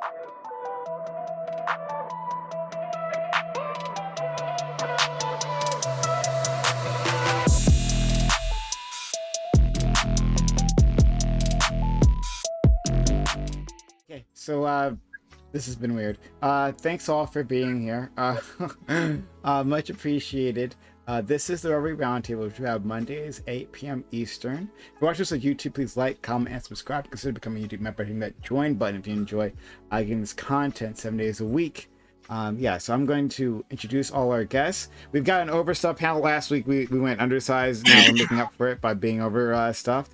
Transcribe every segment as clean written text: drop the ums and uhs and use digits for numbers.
Okay, so this has been weird. Thanks all for being here. Much appreciated. This is the Reverie Roundtable, which we have Mondays, 8 p.m. Eastern. If you watch this on YouTube, please like, comment, and subscribe. Consider becoming a YouTube member, hitting that join button if you enjoy getting this content 7 days a week. Yeah, so I'm going to introduce all our guests. We've got an overstuffed panel. Last week we went undersized. Now we're making up for it by being overstuffed.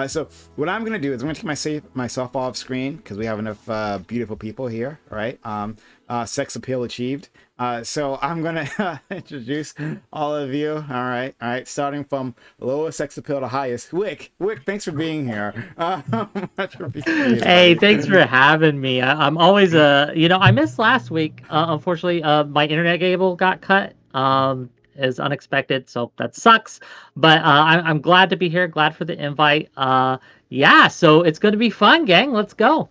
So what I'm going to do is I'm going to take myself off screen because we have enough beautiful people here, right? Sex appeal achieved. So I'm going to introduce all of you. All right. Starting from lowest sex appeal to highest. Wick, thanks for being here. Much appreciated. Hey, thanks for having me. I'm always I missed last week. Unfortunately, my internet cable got cut. Is unexpected, so that sucks. But I'm glad to be here. Glad for the invite. Yeah, so it's going to be fun, gang. Let's go.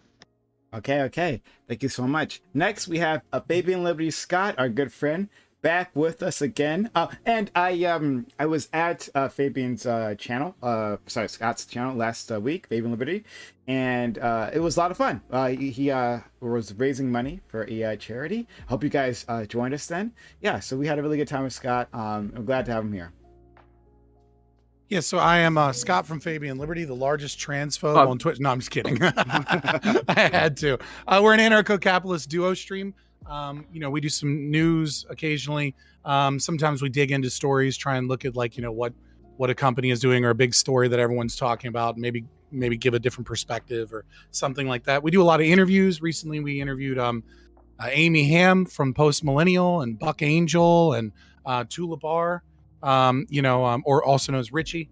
Okay. Thank you so much. Next, we have Fabian Liberty Scott, our good friend, back with us again. And I was at Fabian's channel, Scott's channel last week, Fabian Liberty, and it was a lot of fun. He was raising money for a charity. Hope you guys joined us then. Yeah, so we had a really good time with Scott. I'm glad to have him here. Yeah, so I am Scott from Fabian Liberty, the largest transphobe on Twitch. No, I'm just kidding. I had to. We're an anarcho-capitalist duo stream. We do some news occasionally. Sometimes we dig into stories, try and look at what a company is doing or a big story that everyone's talking about, maybe give a different perspective or something like that. We do a lot of interviews. Recently, we interviewed Amy Ham from Post Millennial and Buck Angel and Tula Bar. Or also known as Richie.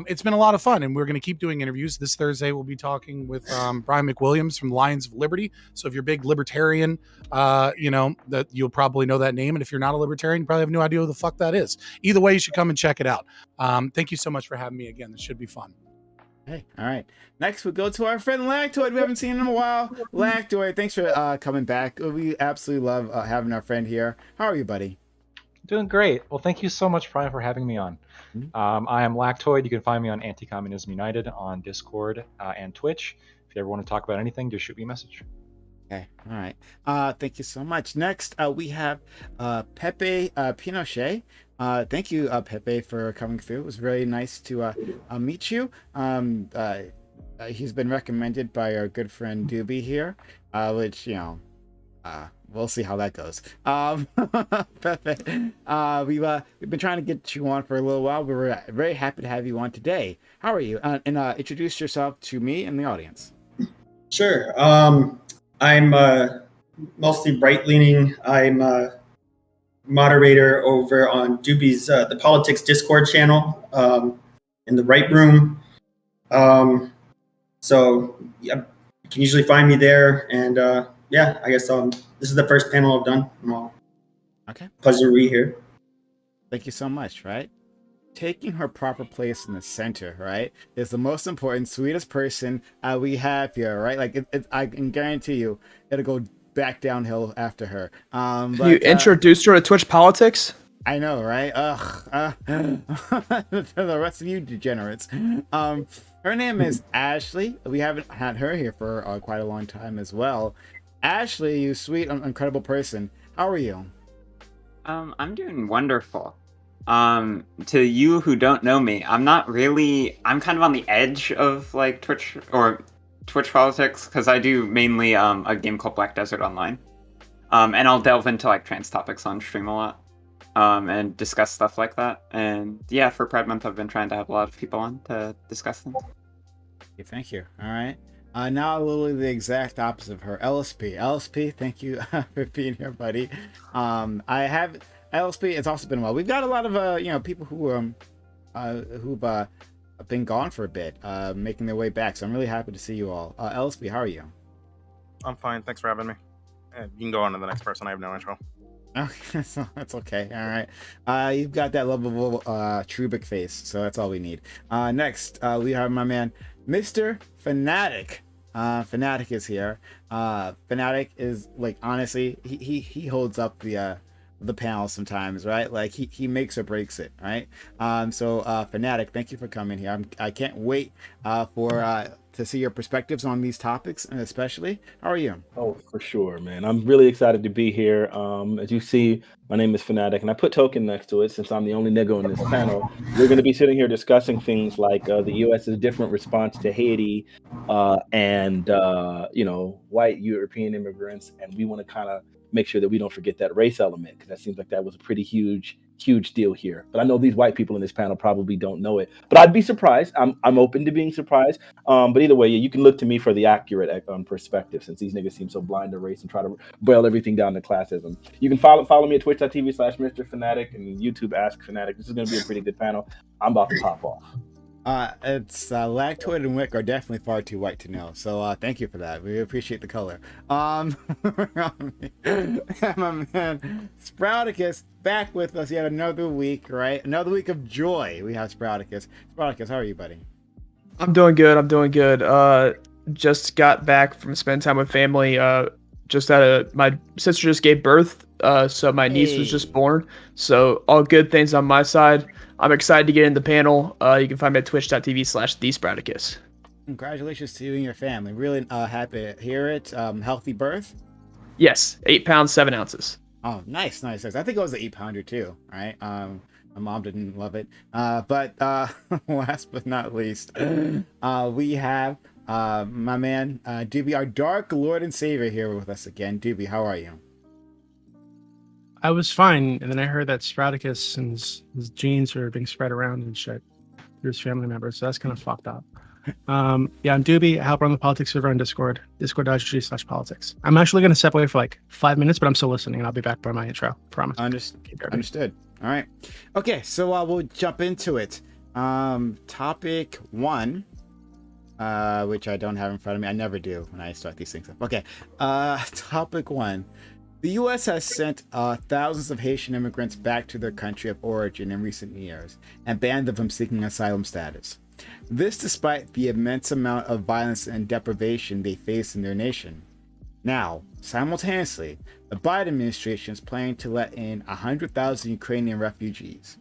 It's been a lot of fun, and we're going to keep doing interviews. This Thursday, we'll be talking with Brian McWilliams from Lions of Liberty. So if you're a big libertarian, that you'll probably know that name. And if you're not a libertarian, you probably have no idea who the fuck that is. Either way, you should come and check it out. Thank you so much for having me again. This should be fun. Hey, all right. Next, we'll go to our friend Lactoid. We haven't seen him in a while. Lactoid, thanks for coming back. We absolutely love having our friend here. How are you, buddy? Doing great. Well, thank you so much, Brian, for having me on. I am Lactoid. You can find me on Anti-Communism United on Discord and Twitch. If you ever want to talk about anything, just shoot me a message. Okay. All right. Thank you so much. Next, we have Pepe Pinochet. Thank you, Pepe, for coming through. It was really nice to meet you. He's been recommended by our good friend Doobie here, which, we'll see how that goes. Pepe, we've been trying to get you on for a little while. We were very happy to have you on today. How are you? And introduce yourself to me and the audience. Sure. I'm mostly right-leaning. I'm a moderator over on Doobie's the Politics Discord channel in the Right Room. So yeah, you can usually find me there. And yeah, I guess this is the first panel I've done. Well, okay. Pleasure to be here. Thank you so much, right? Taking her proper place in the center, right, is the most important, sweetest person we have here, right? Like, I can guarantee you, it'll go back downhill after her. But, you introduced her to Twitch politics? I know, right? The rest of you degenerates. Her name is Ashley. We haven't had her here for quite a long time as well. Ashley, you sweet, incredible person. How are you? I'm doing wonderful. To you who don't know me, I'm kind of on the edge of like Twitch politics, because I do mainly a game called Black Desert Online. And I'll delve into like trans topics on stream a lot. And discuss stuff like that. And yeah, for Pride Month, I've been trying to have a lot of people on to discuss them. Thank you. All right. Now literally the exact opposite of her. LSP, thank you for being here, buddy. I have LSP. It's also been a while. We've got a lot of people who've been gone for a bit, making their way back. So I'm really happy to see you all. LSP, how are you? I'm fine. Thanks for having me. You can go on to the next person. I have no intro. Okay, so that's okay. All right. You've got that lovable Trubic face, so that's all we need. Next, we have my man, Mr. Fanatic. Fanatic is here. Fanatic is like, honestly, he holds up the panel sometimes, right? Like he makes or breaks it, right? So Fanatic, thank you for coming here. I can't wait for to see your perspectives on these topics, and especially, how are you? Oh, for sure, man. I'm really excited to be here. As you see, my name is Fanatic, and I put token next to it since I'm the only nigga on this panel. We're going to be sitting here discussing things like the U.S.'s different response to Haiti and, white European immigrants. And we want to kind of make sure that we don't forget that race element, because that seems like that was a pretty huge deal here. But I know these white people in this panel probably don't know it. But I'd be surprised. I'm open to being surprised. But either way, you can look to me for the accurate perspective, since these niggas seem so blind to race and try to boil everything down to classism. You can follow me at twitch.tv/Mr. and YouTube Ask Fanatic. This is going to be a pretty good panel. I'm about to pop off. It's Lactoid and Wick are definitely far too white to know, so thank you for that. We appreciate the color. My man Sprouticus back with us yet another week, right? Another week of joy. We have Sprouticus. Sprouticus, how are you, buddy? I'm doing good. Just got back from spending time with family. My sister just gave birth, so my niece was just born. So all good things on my side. I'm excited to get in the panel. You can find me at twitch.tv/TheSprouticus. Congratulations to you and your family. Really happy to hear it. Healthy birth? Yes, 8 pounds, 7 ounces. Oh, nice. I think it was an 8-pounder too, right? My mom didn't love it. But last but not least, we have my man Doobie, our dark Lord and Savior, here with us again. Doobie, how are you? I was fine, and then I heard that Sprouticus and his genes were being spread around and shit through his family members, so that's kind of fucked up. I'm Doobie. I help run the politics server on Discord, discord.gg/politics. I'm actually going to step away for like 5 minutes, but I'm still listening, and I'll be back by my intro. Promise. Understood. All right. Okay, so we'll jump into it. Topic 1, which I don't have in front of me. I never do when I start these things up. Okay. Topic 1. The U.S. has sent thousands of Haitian immigrants back to their country of origin in recent years and banned them from seeking asylum status. This despite the immense amount of violence and deprivation they face in their nation. Now, simultaneously, the Biden administration is planning to let in 100,000 Ukrainian refugees.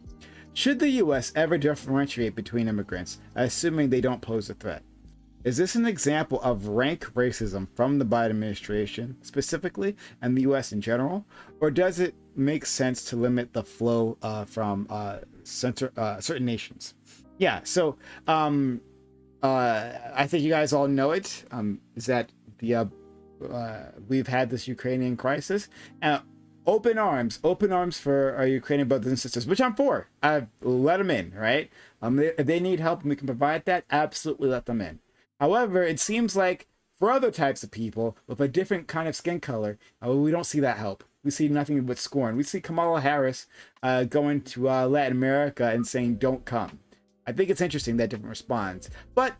Should the U.S. ever differentiate between immigrants, assuming they don't pose a threat? Is this an example of rank racism from the Biden administration specifically and the U.S. in general, or does it make sense to limit the flow from certain nations? Yeah, so I think you guys all know it. Is that we've had this Ukrainian crisis, and open arms for our Ukrainian brothers and sisters, which I'm for. Let them in, right? If they need help and we can provide that, absolutely let them in. However, it seems like for other types of people with a different kind of skin color, we don't see that help. We see nothing but scorn. We see Kamala Harris going to Latin America and saying, don't come. I think it's interesting that different response, but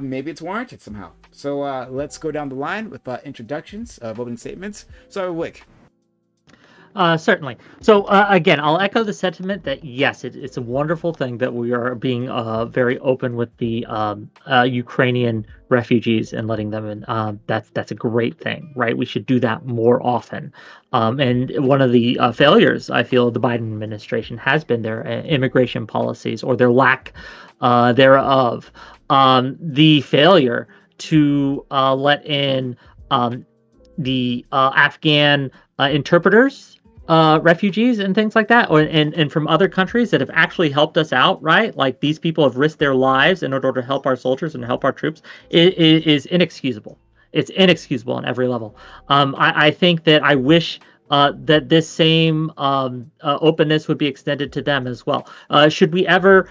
maybe it's warranted somehow. So let's go down the line with introductions, opening statements. So, Wick. Certainly. So again, I'll echo the sentiment that yes, it's a wonderful thing that we are being very open with the Ukrainian refugees and letting them in. That's a great thing, right? We should do that more often. And one of the failures I feel the Biden administration has been their immigration policies or their lack thereof. The failure to let in the Afghan interpreters, refugees and things like that, and from other countries that have actually helped us out, right? Like these people have risked their lives in order to help our soldiers and help our troops. It is inexcusable. It's inexcusable on every level. I think that I wish that this same openness would be extended to them as well. Should we ever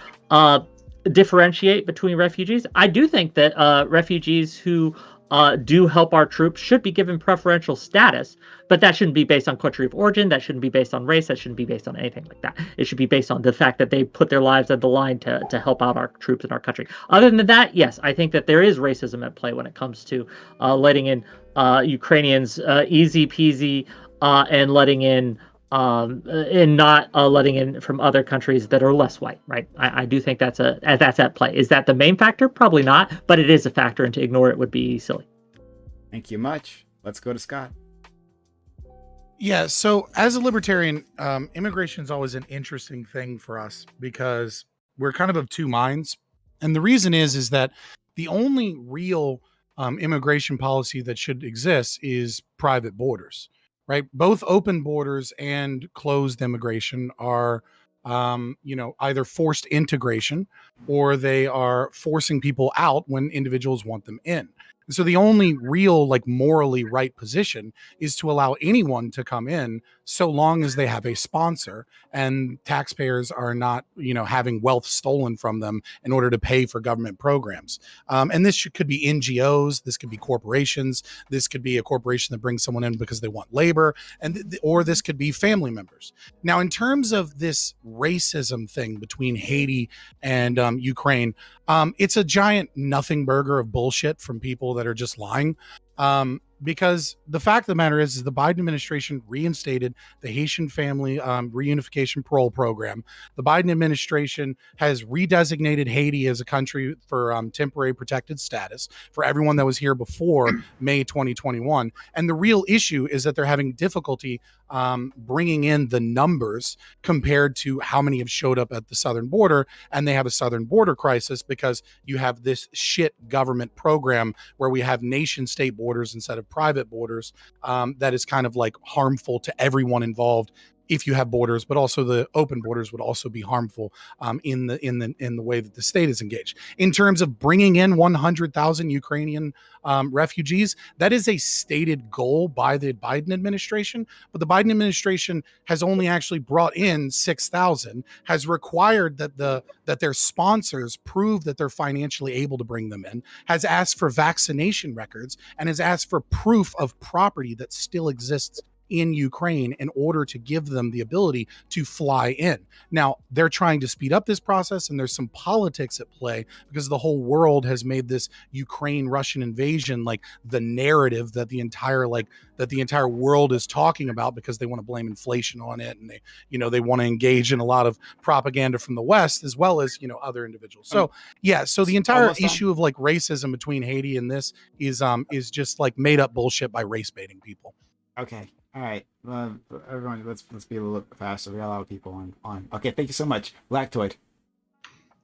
differentiate between refugees? I do think that refugees who do help our troops should be given preferential status, but that shouldn't be based on country of origin. That shouldn't be based on race. That shouldn't be based on anything like that. It should be based on the fact that they put their lives on the line to help out our troops in our country. Other than that, yes, I think that there is racism at play when it comes to letting in Ukrainians easy peasy and letting in and not letting in from other countries that are less white, right? I do think that's at play. Is that the main factor? Probably not, but it is a factor, and to ignore it would be silly. Thank you much. Let's go to Scott. Yeah, so as a libertarian, immigration is always an interesting thing for us because we're kind of two minds. And the reason is that the only real immigration policy that should exist is private borders, right? Both open borders and closed immigration are, either forced integration or they are forcing people out when individuals want them in. And so the only real, like, morally right position is to allow anyone to come in so long as they have a sponsor and taxpayers are not, having wealth stolen from them in order to pay for government programs. And this could be NGOs, this could be corporations, this could be a corporation that brings someone in because they want labor, or this could be family members. Now, in terms of this racism thing between Haiti and Ukraine, it's a giant nothing burger of bullshit from people that are just lying. Because the fact of the matter is the Biden administration reinstated the Haitian family reunification parole program. The Biden administration has redesignated Haiti as a country for temporary protected status for everyone that was here before May 2021. And the real issue is that they're having difficulty bringing in the numbers compared to how many have showed up at the southern border. And they have a southern border crisis because you have this shit government program where we have nation state borders instead of private borders, that is kind of like harmful to everyone involved if you have borders, but also the open borders would also be harmful in the way that the state is engaged. In terms of bringing in 100,000 Ukrainian refugees, that is a stated goal by the Biden administration, but the Biden administration has only actually brought in 6,000, has required that their sponsors prove that they're financially able to bring them in, has asked for vaccination records, and has asked for proof of property that still exists in Ukraine in order to give them the ability to fly in. Now, they're trying to speed up this process, and there's some politics at play because the whole world has made this Ukraine-Russian invasion like the narrative that the entire world is talking about because they want to blame inflation on it, and they want to engage in a lot of propaganda from the West as well as other individuals. So so the entire issue of like racism between Haiti and this is just like made up bullshit by race baiting people. Okay. All right, everyone, let's be a little bit faster. We got a lot of people on. Okay, thank you so much, Lactoid.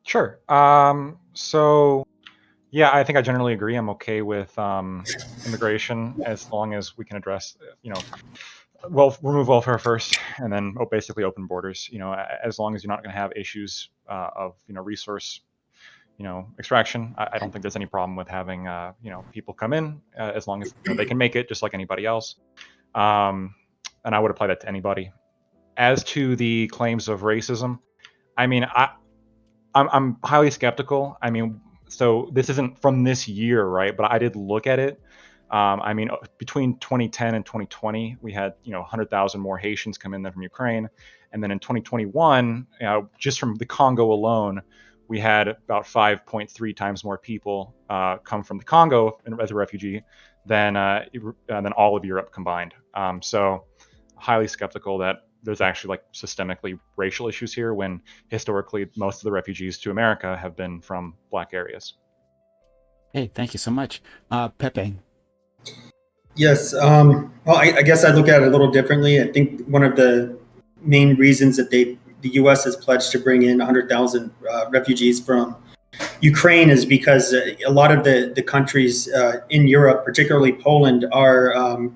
Sure. So, yeah, I think I generally agree. I'm okay with immigration as long as we can address, remove welfare first, and then basically open borders. As long as you're not going to have issues of resource extraction. I don't think there's any problem with having people come in as long as they can make it, just like anybody else. And I would apply that to anybody. As to the claims of racism, I mean, I'm highly skeptical. I mean, so this isn't from this year, right? But I did look at it. I mean, between 2010 and 2020, we had 100,000 more Haitians come in than from Ukraine, and then in 2021, just from the Congo alone, we had about 5.3 times more people come from the Congo as a refugee than all of Europe combined. So highly skeptical that there's actually like systemically racial issues here when historically most of the refugees to America have been from Black areas. Hey, thank you so much. Pepe. Yes. Well, I guess I look at it a little differently. I think one of the main reasons that the U.S. has pledged to bring in 100,000 refugees from Ukraine is because a lot of the countries in Europe, particularly Poland, are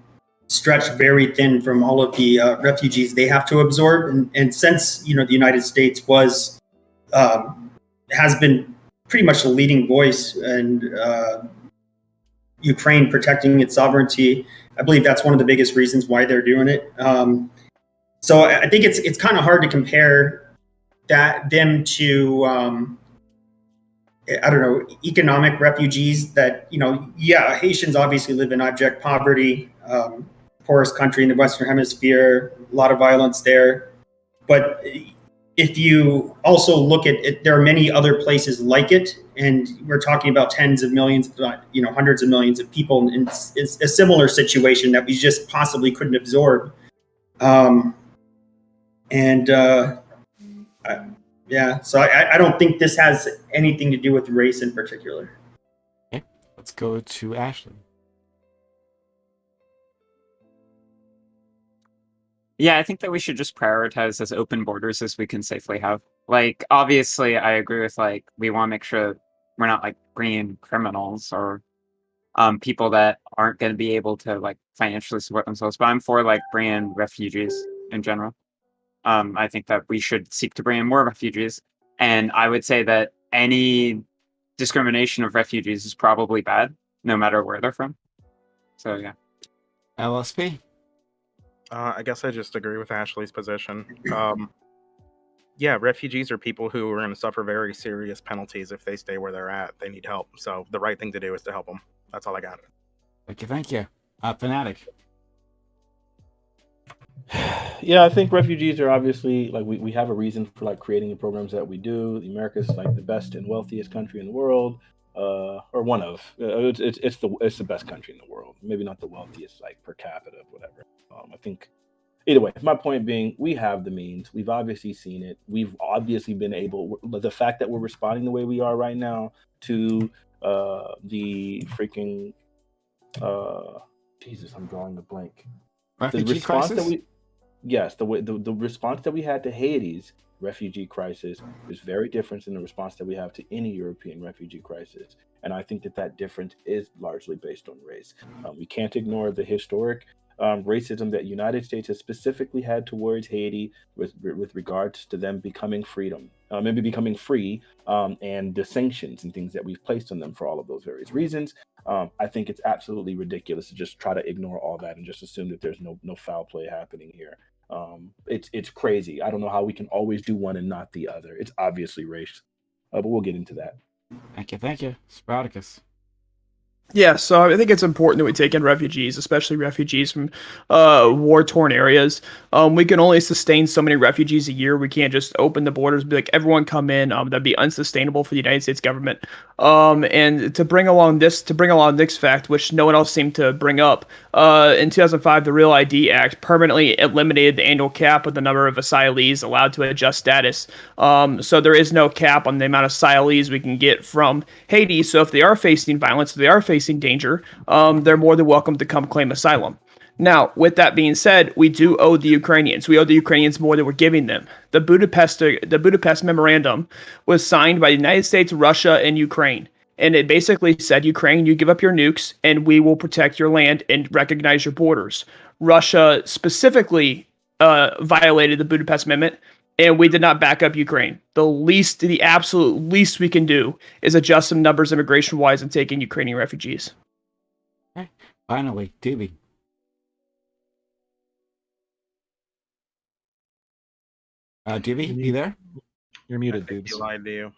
stretched very thin from all of the refugees they have to absorb. And since the United States has been pretty much the leading voice and Ukraine protecting its sovereignty, I believe that's one of the biggest reasons why they're doing it. So I think it's kind of hard to compare them to economic refugees that Haitians obviously live in abject poverty, poorest country in the Western Hemisphere, a lot of violence there. But if you also look at it, there are many other places like it, and we're talking about tens of millions, hundreds of millions of people in a similar situation that we just possibly couldn't absorb. So I don't think this has anything to do with race in particular. Okay, let's go to Ashley. Yeah, I think that we should just prioritize as open borders as we can safely have. Like, obviously, I agree with, like, we want to make sure we're not, like, bringing criminals or people that aren't going to be able to, like, financially support themselves. But I'm for, like, bringing refugees in general. I think that we should seek to bring in more refugees. And I would say that any discrimination of refugees is probably bad, no matter where they're from. So, yeah. LSP? I guess I just agree with Ashley's position. Yeah, refugees are people who are going to suffer very serious penalties if they stay where they're at. They need help. So the right thing to do is to help them. That's all I got. Thank you. Fanatic. Yeah, I think refugees are obviously like we have a reason for like creating the programs that we do. The America's like the best and wealthiest country in the world, or one of. It's the best country in the world. Maybe not the wealthiest like per capita, whatever. I think either way. My point being, we have the means. We've obviously seen it. We've obviously been able. The fact that we're responding the way we are right now to the freaking Jesus, I'm drawing a blank. Refugee crisis? The response that we had to Haiti's refugee crisis is very different than the response that we have to any European refugee crisis. And I think that difference is largely based on race. We can't ignore the historic racism that United States has specifically had towards Haiti with regards to them becoming maybe becoming free, and the sanctions and things that we've placed on them for all of those various reasons. I think it's absolutely ridiculous to just try to ignore all that and just assume that there's no foul play happening here. It's crazy. I don't know how we can always do one and not the other. It's obviously race, but we'll get into that. Thank you. Spartacus. Yeah, so I think it's important that we take in refugees, especially refugees from war-torn areas. We can only sustain so many refugees a year. We can't just open the borders and be like, everyone come in. That'd be unsustainable for the United States government. And to bring along this fact, which no one else seemed to bring up, in 2005, the Real ID Act permanently eliminated the annual cap of the number of asylees allowed to adjust status. So there is no cap on the amount of asylees we can get from Haiti. So if they are facing violence, if they are facing danger, they're more than welcome to come claim asylum. Now, with that being said, we do owe the Ukrainians. We owe the Ukrainians more than we're giving them. The Budapest Memorandum was signed by the United States, Russia, and Ukraine. And it basically said, Ukraine, you give up your nukes, and we will protect your land and recognize your borders. Russia specifically violated the Budapest Amendment, and we did not back up Ukraine. The absolute least we can do is adjust some numbers immigration-wise and take in Ukrainian refugees. Okay. Finally, Doobie. Doobie, you there? You're muted, He dudes. lied to you.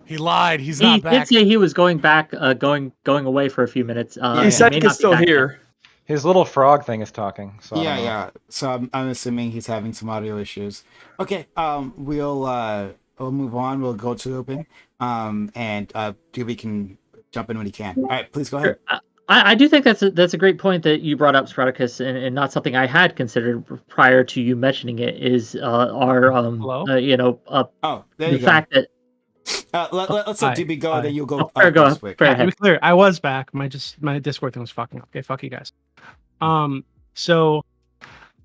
He lied. He's He not back. did say he was going back, going away for a few minutes. He said he's still here. His little frog thing is talking. So Yeah. So I'm assuming he's having some audio issues. Okay. We'll move on. We'll go to open. And Doobie can jump in when he can. All right, please go ahead. I do think that's a great point that you brought up, Spartacus, and not something I had considered prior to you mentioning it. Is our there you the fact that let's let Doobie go, then you'll go. Go To be clear, I was back. My Discord thing was fucking up. Okay, fuck you guys. So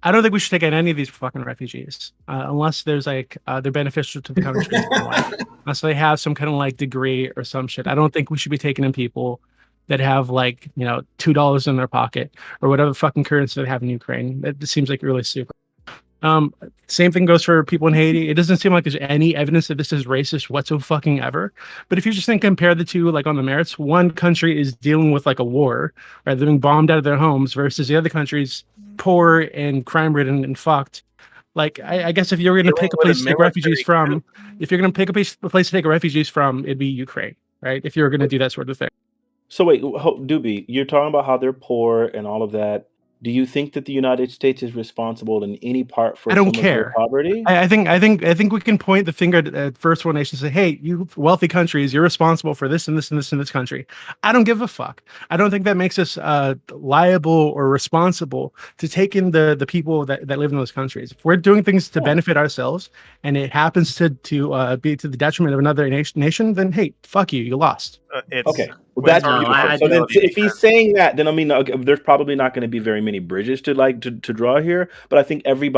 I don't think we should take in any of these fucking refugees unless there's like they're beneficial to the country, unless they have some kind of like degree or some shit. I don't think we should be taking in people that have like $2 in their pocket or whatever fucking currency they have in Ukraine. That seems like really stupid. Same thing goes for people in Haiti. It doesn't seem like there's any evidence that this is racist whatsoever. But if you just compare the two, like on the merits, one country is dealing with like a war, right? They're being bombed out of their homes versus the other country's poor and crime ridden and fucked. Like, I guess if you're going to pick a place to take refugees from, it'd be Ukraine, right? If you're going to do that sort of thing. So wait, Doobie, you're talking about how they're poor and all of that. Do you think that the United States is responsible in any part for I don't some of their care. poverty? I think we can point the finger at first world nations and say, hey, you wealthy countries, you're responsible for this and this and this and this country. I don't give a fuck. I don't think that makes us liable or responsible to take in the people that live in those countries. If we're doing things to benefit ourselves and it happens to be to the detriment of another nation, then hey, fuck you, you lost. It's Okay. Well, that's No, beautiful. I So then, do. if he's saying that, then I mean, okay, there's probably not going to be very many bridges to draw here. But I think every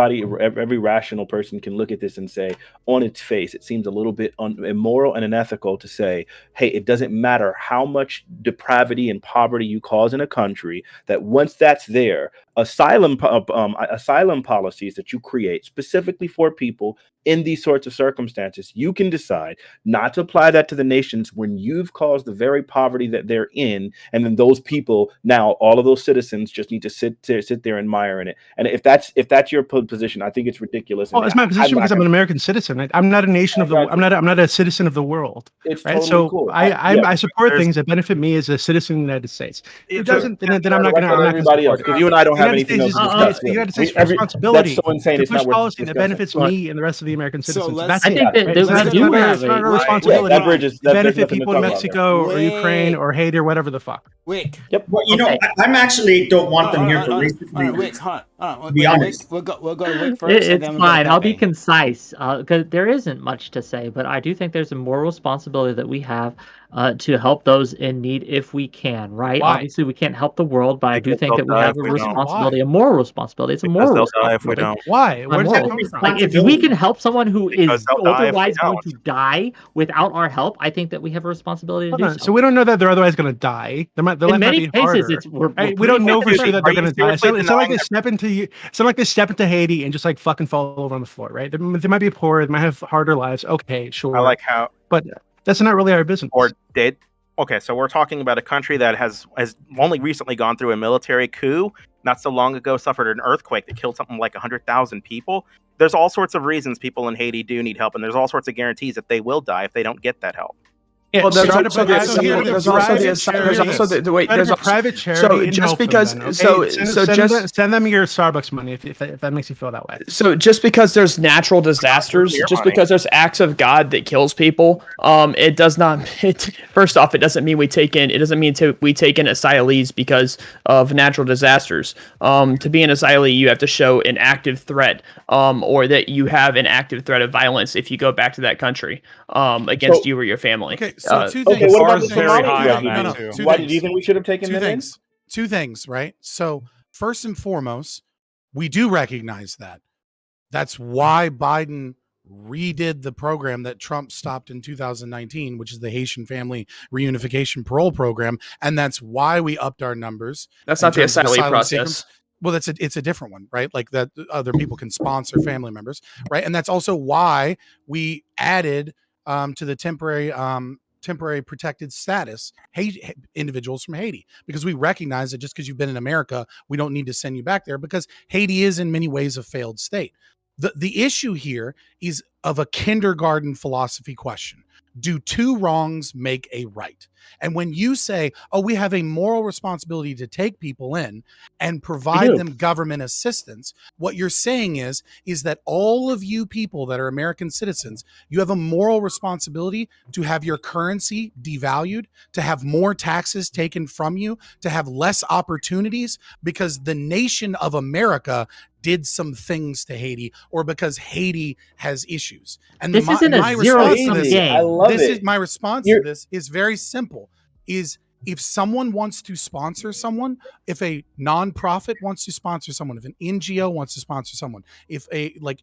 rational person can look at this and say, on its face, it seems a little bit immoral and unethical to say, hey, it doesn't matter how much depravity and poverty you cause in a country, that once that's there, asylum policies that you create specifically for people in these sorts of circumstances, you can decide not to apply that to the nations when you've caused the very poverty that they're in, and then those people, now all of those citizens just need to sit there and mire in it. And if that's your position, I think it's ridiculous. Well, it's my position because I'm an American citizen. I'm not a nation of the. I'm not a citizen of the world. It's right. totally So cool. I support things that benefit me as a citizen of the United States. If it doesn't, then I'm not going to. Everybody else, because you and I don't have anything else to discuss. The United States responsibility. That's so insane. To It's push not worth policy that benefits discussing. me and the rest of the American citizens. let's- That's I it. think that Right? we do have It's not a our responsibility. that bridge is to benefit nothing to people in talk about Mexico or Wait. Ukraine or Haiti or whatever the fuck. Wait. Yep. Well, you Okay. know, I'm actually don't want them here for racist Wait, reasons. hold on. Be honest. We'll go Wick first. and It's then we'll go fine. I'll be Pepe. concise because there isn't much to say, but I do think there's a moral responsibility that we have to help those in need if we can, right? Why? Obviously, we can't help the world, but I do Because think that they'll we die have if a we don't. responsibility, a moral responsibility. It's a Because moral they'll die if we responsibility. don't. Why? Where does that Moral. come from? Like, if we can help someone who is Because they'll die if we otherwise going don't. to die without our help, I think that we have a responsibility to Hold do on. so. So we don't know that they're otherwise going to die. Their life In might many be cases, harder. we're Right? We don't know for Dude, sure that are they're you going to die. seriously It's not like denying they step into it's not like they step into Haiti and just like fucking fall over on the floor, right? They might be poor, they might have harder lives. Okay, sure. I like how but that's not really our business. or did. Okay, so we're talking about a country that has only recently gone through a military coup. Not so long ago, suffered an earthquake that killed something like 100,000 people. There's all sorts of reasons people in Haiti do need help, and there's all sorts of guarantees that they will die if they don't get that help. Yeah, Well, there's so- also the so here, there's the also private the charities. there's also the wait Let there's a also, private charity. so and just help them because then, okay? so send, so send just them, send them your Starbucks money if that makes you feel that way. so just because there's natural disasters, Your just money. because there's acts of God that kills people, it does not. First off, it doesn't mean we take in asylees because of natural disasters. To be an asylee, you have to show an active threat, or that you have an active threat of violence if you go back to that country, against you or your family. Okay, so two Okay, things. what about the Very Somali high on refugee? that, too. Two Why things. do you think we should have taken Two them things. Two things, right? So first and foremost, we do recognize that. That's why Biden redid the program that Trump stopped in 2019, which is the Haitian Family Reunification Parole Program, and that's why we upped our numbers. That's in not the terms of asylee asylum process. seekers. Well, it's a different one, right? Like that other people can sponsor family members, right? And that's also why we added to the temporary protected status individuals from Haiti, because we recognize that just because you've been in America, we don't need to send you back there, because Haiti is in many ways a failed state. The issue here is of a kindergarten philosophy question. Do two wrongs make a right? And when you say, oh, we have a moral responsibility to take people in and provide them government assistance, what you're saying is that all of you people that are American citizens, you have a moral responsibility to have your currency devalued, to have more taxes taken from you, to have less opportunities because the nation of America did some things to Haiti, or because Haiti has issues. And This isn't a zero-sum game. I love this it. is my response to this is very simple. Is if someone wants to sponsor someone, if a nonprofit wants to sponsor someone, if an NGO wants to sponsor someone, if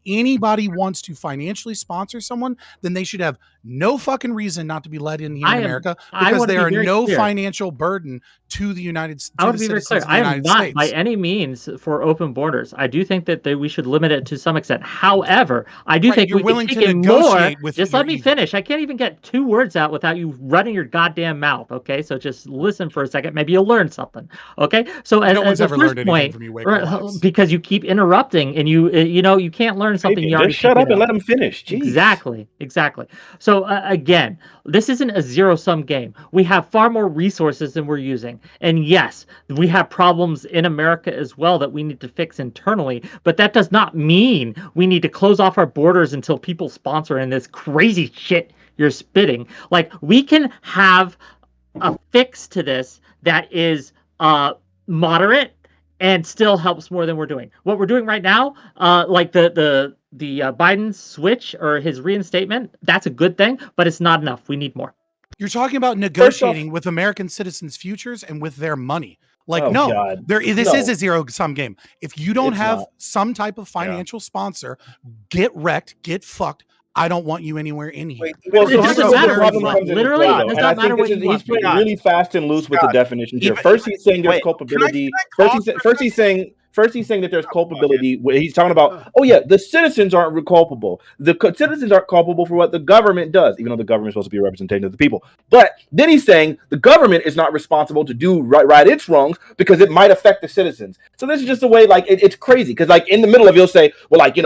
anybody wants to financially sponsor someone, then they should have no fucking reason not to be let in here in America, because they are no financial burden to the United States. I want to be very clear. I am not by any means for open borders. I do think that we should limit it to some extent. However, I do think you're we willing can to take in negotiate more. with Just your let me ego. finish. I can't even get two words out without you running your goddamn mouth. Okay, so just listen for a second. Maybe you'll learn something. Okay, so No one's the ever first learned anything point, from you, Waco. because you keep interrupting and you can't learn something you already Just shut picked up and up. let him finish. Jeez. Exactly. So again, this isn't a zero-sum game. We have far more resources than we're using. And yes, we have problems in America as well that we need to fix internally. But that does not mean we need to close off our borders until people sponsor in this crazy shit you're spitting. Like, we can have a fix to this that is moderate and still helps more than we're doing. What we're doing right now, like the Biden switch or his reinstatement, that's a good thing, but it's not enough. We need more. You're talking about negotiating with American citizens' futures and with their money. Like, Oh, no, God. this No. is a zero-sum game. If you don't It's have not. some type of financial sponsor, get wrecked, get fucked. I don't want you anywhere in here. Well, It doesn't matter what you want. Literally, it does not matter what you want. He's playing really fast and loose with the definitions here. Even- First, he's saying there's Wait, culpability. can I First, he's saying that there's culpability. He's talking about, oh yeah, the citizens aren't culpable. The citizens aren't culpable for what the government does, even though the government is supposed to be a representation of the people. But then he's saying the government is not responsible to do right its wrongs because it might affect the citizens. So this is just a way, like, it's crazy because, like, in the middle of, he'll say, well, like,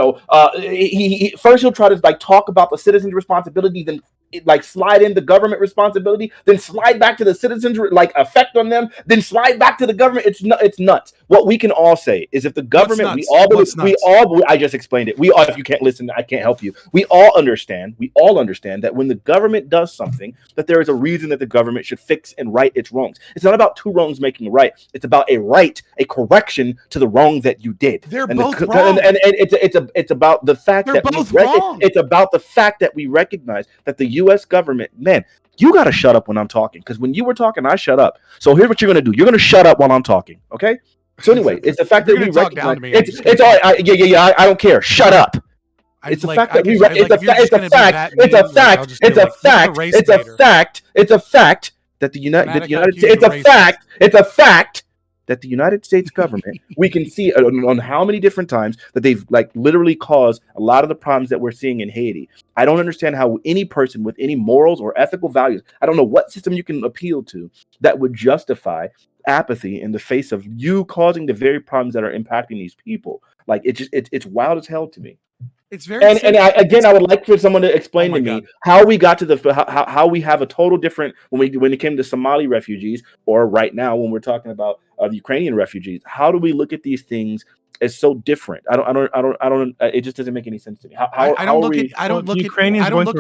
first he'll try to like talk about the citizens' responsibility, then like slide in the government responsibility, then slide back to the citizens, like effect on them, then slide back to the government. It's nuts. What we can all say is if the government, I just explained it. We all, if you can't listen, I can't help you. We all understand that when the government does something, that there is a reason that the government should fix and right its wrongs. It's not about two wrongs making a right. It's about a correction to the wrong that you did. They're both wrong. And it's about the fact They're that both wrong. it's about the fact that we recognize that the U.S. government, man, you got to shut up when I'm talking, because when you were talking, I shut up. So here's what you're going to do. You're going to shut up while I'm talking, okay? So anyway, it's the fact that we recognize it's all right. I don't care. Shut up. It's the fact that we it's a fact that the United States government, we can see on how many different times that they've like literally caused a lot of the problems that we're seeing in Haiti. I don't understand how any person with any morals or ethical values, I don't know what system you can appeal to that would justify apathy in the face of you causing the very problems that are impacting these people. Like it's wild as hell to me. It's very I would like for someone to explain to me how we got to how we have a total different when it came to Somali refugees, or right now when we're talking about Ukrainian refugees. How do we look at these things as so different? I don't. It just doesn't make any sense to me. I don't look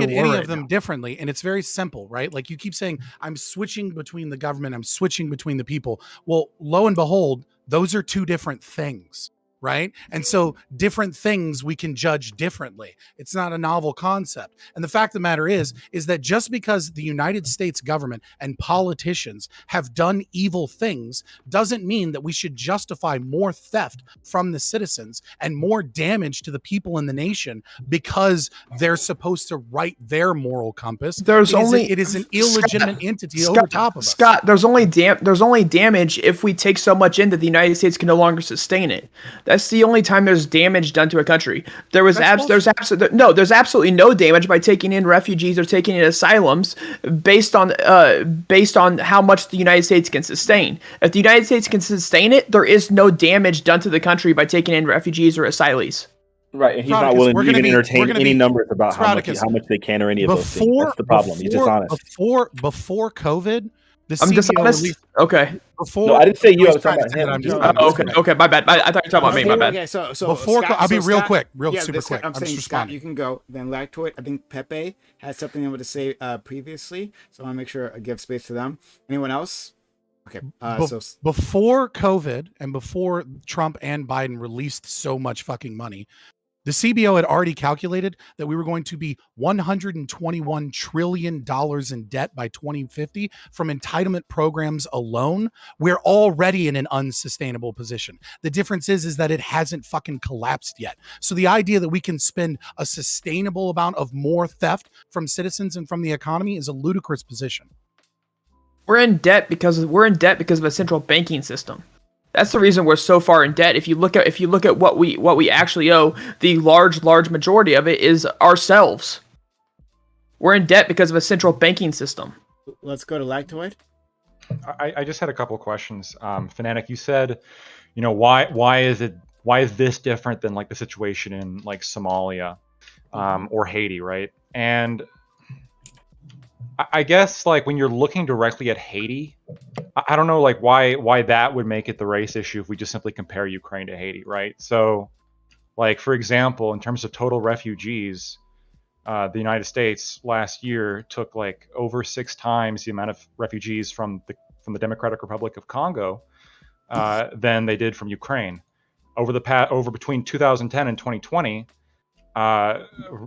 at any of them differently, and it's very simple, right? Like you keep saying, I'm switching between the government, I'm switching between the people. Well, lo and behold, those are two different things. Right. And so different things we can judge differently. It's not a novel concept. And the fact of the matter is that just because the United States government and politicians have done evil things doesn't mean that we should justify more theft from the citizens and more damage to the people in the nation because they're supposed to right their moral compass. It is an illegitimate entity over top of us. Scott, there's only damage if we take so much in that the United States can no longer sustain it. That's the only time there's damage done to a country. There's absolutely no damage by taking in refugees or taking in asylums based on how much the United States can sustain. If the United States can sustain it, there is no damage done to the country by taking in refugees or asylees. Right, and he's not willing to even entertain any numbers about how much they can or any of those things. That's the problem. He's dishonest. Before COVID, I'm dishonest. Okay. No, I didn't say you. I was talking about him. Okay. My bad. I thought you were talking about me. My bad. Okay, so before Scott, I'll be real Scott, quick, super this, quick. I'm saying, just Scott, responding. you can go. Then Lactoid. I think Pepe had something able to say previously, so I want to make sure I give space to them. Anyone else? Okay. So before COVID and before Trump and Biden released so much fucking money, the CBO had already calculated that we were going to be $121 trillion in debt by 2050 from entitlement programs alone. We're already in an unsustainable position. The difference is that it hasn't fucking collapsed yet. So the idea that we can spend a sustainable amount of more theft from citizens and from the economy is a ludicrous position. We're in debt because of a central banking system. That's the reason we're so far in debt. If you look at what we actually owe, the large majority of it is ourselves. We're in debt because of a central banking system. Let's go to Lactoid. I just had a couple of questions. Fanatic, you said, why is this different than like the situation in like Somalia or Haiti, right? And I guess like when you're looking directly at Haiti, I don't know like why that would make it the race issue if we just simply compare Ukraine to Haiti, right? So like, for example, in terms of total refugees, the United States last year took like over 6 times the amount of refugees from the Democratic Republic of Congo than they did from Ukraine. Over between 2010 and 2020, I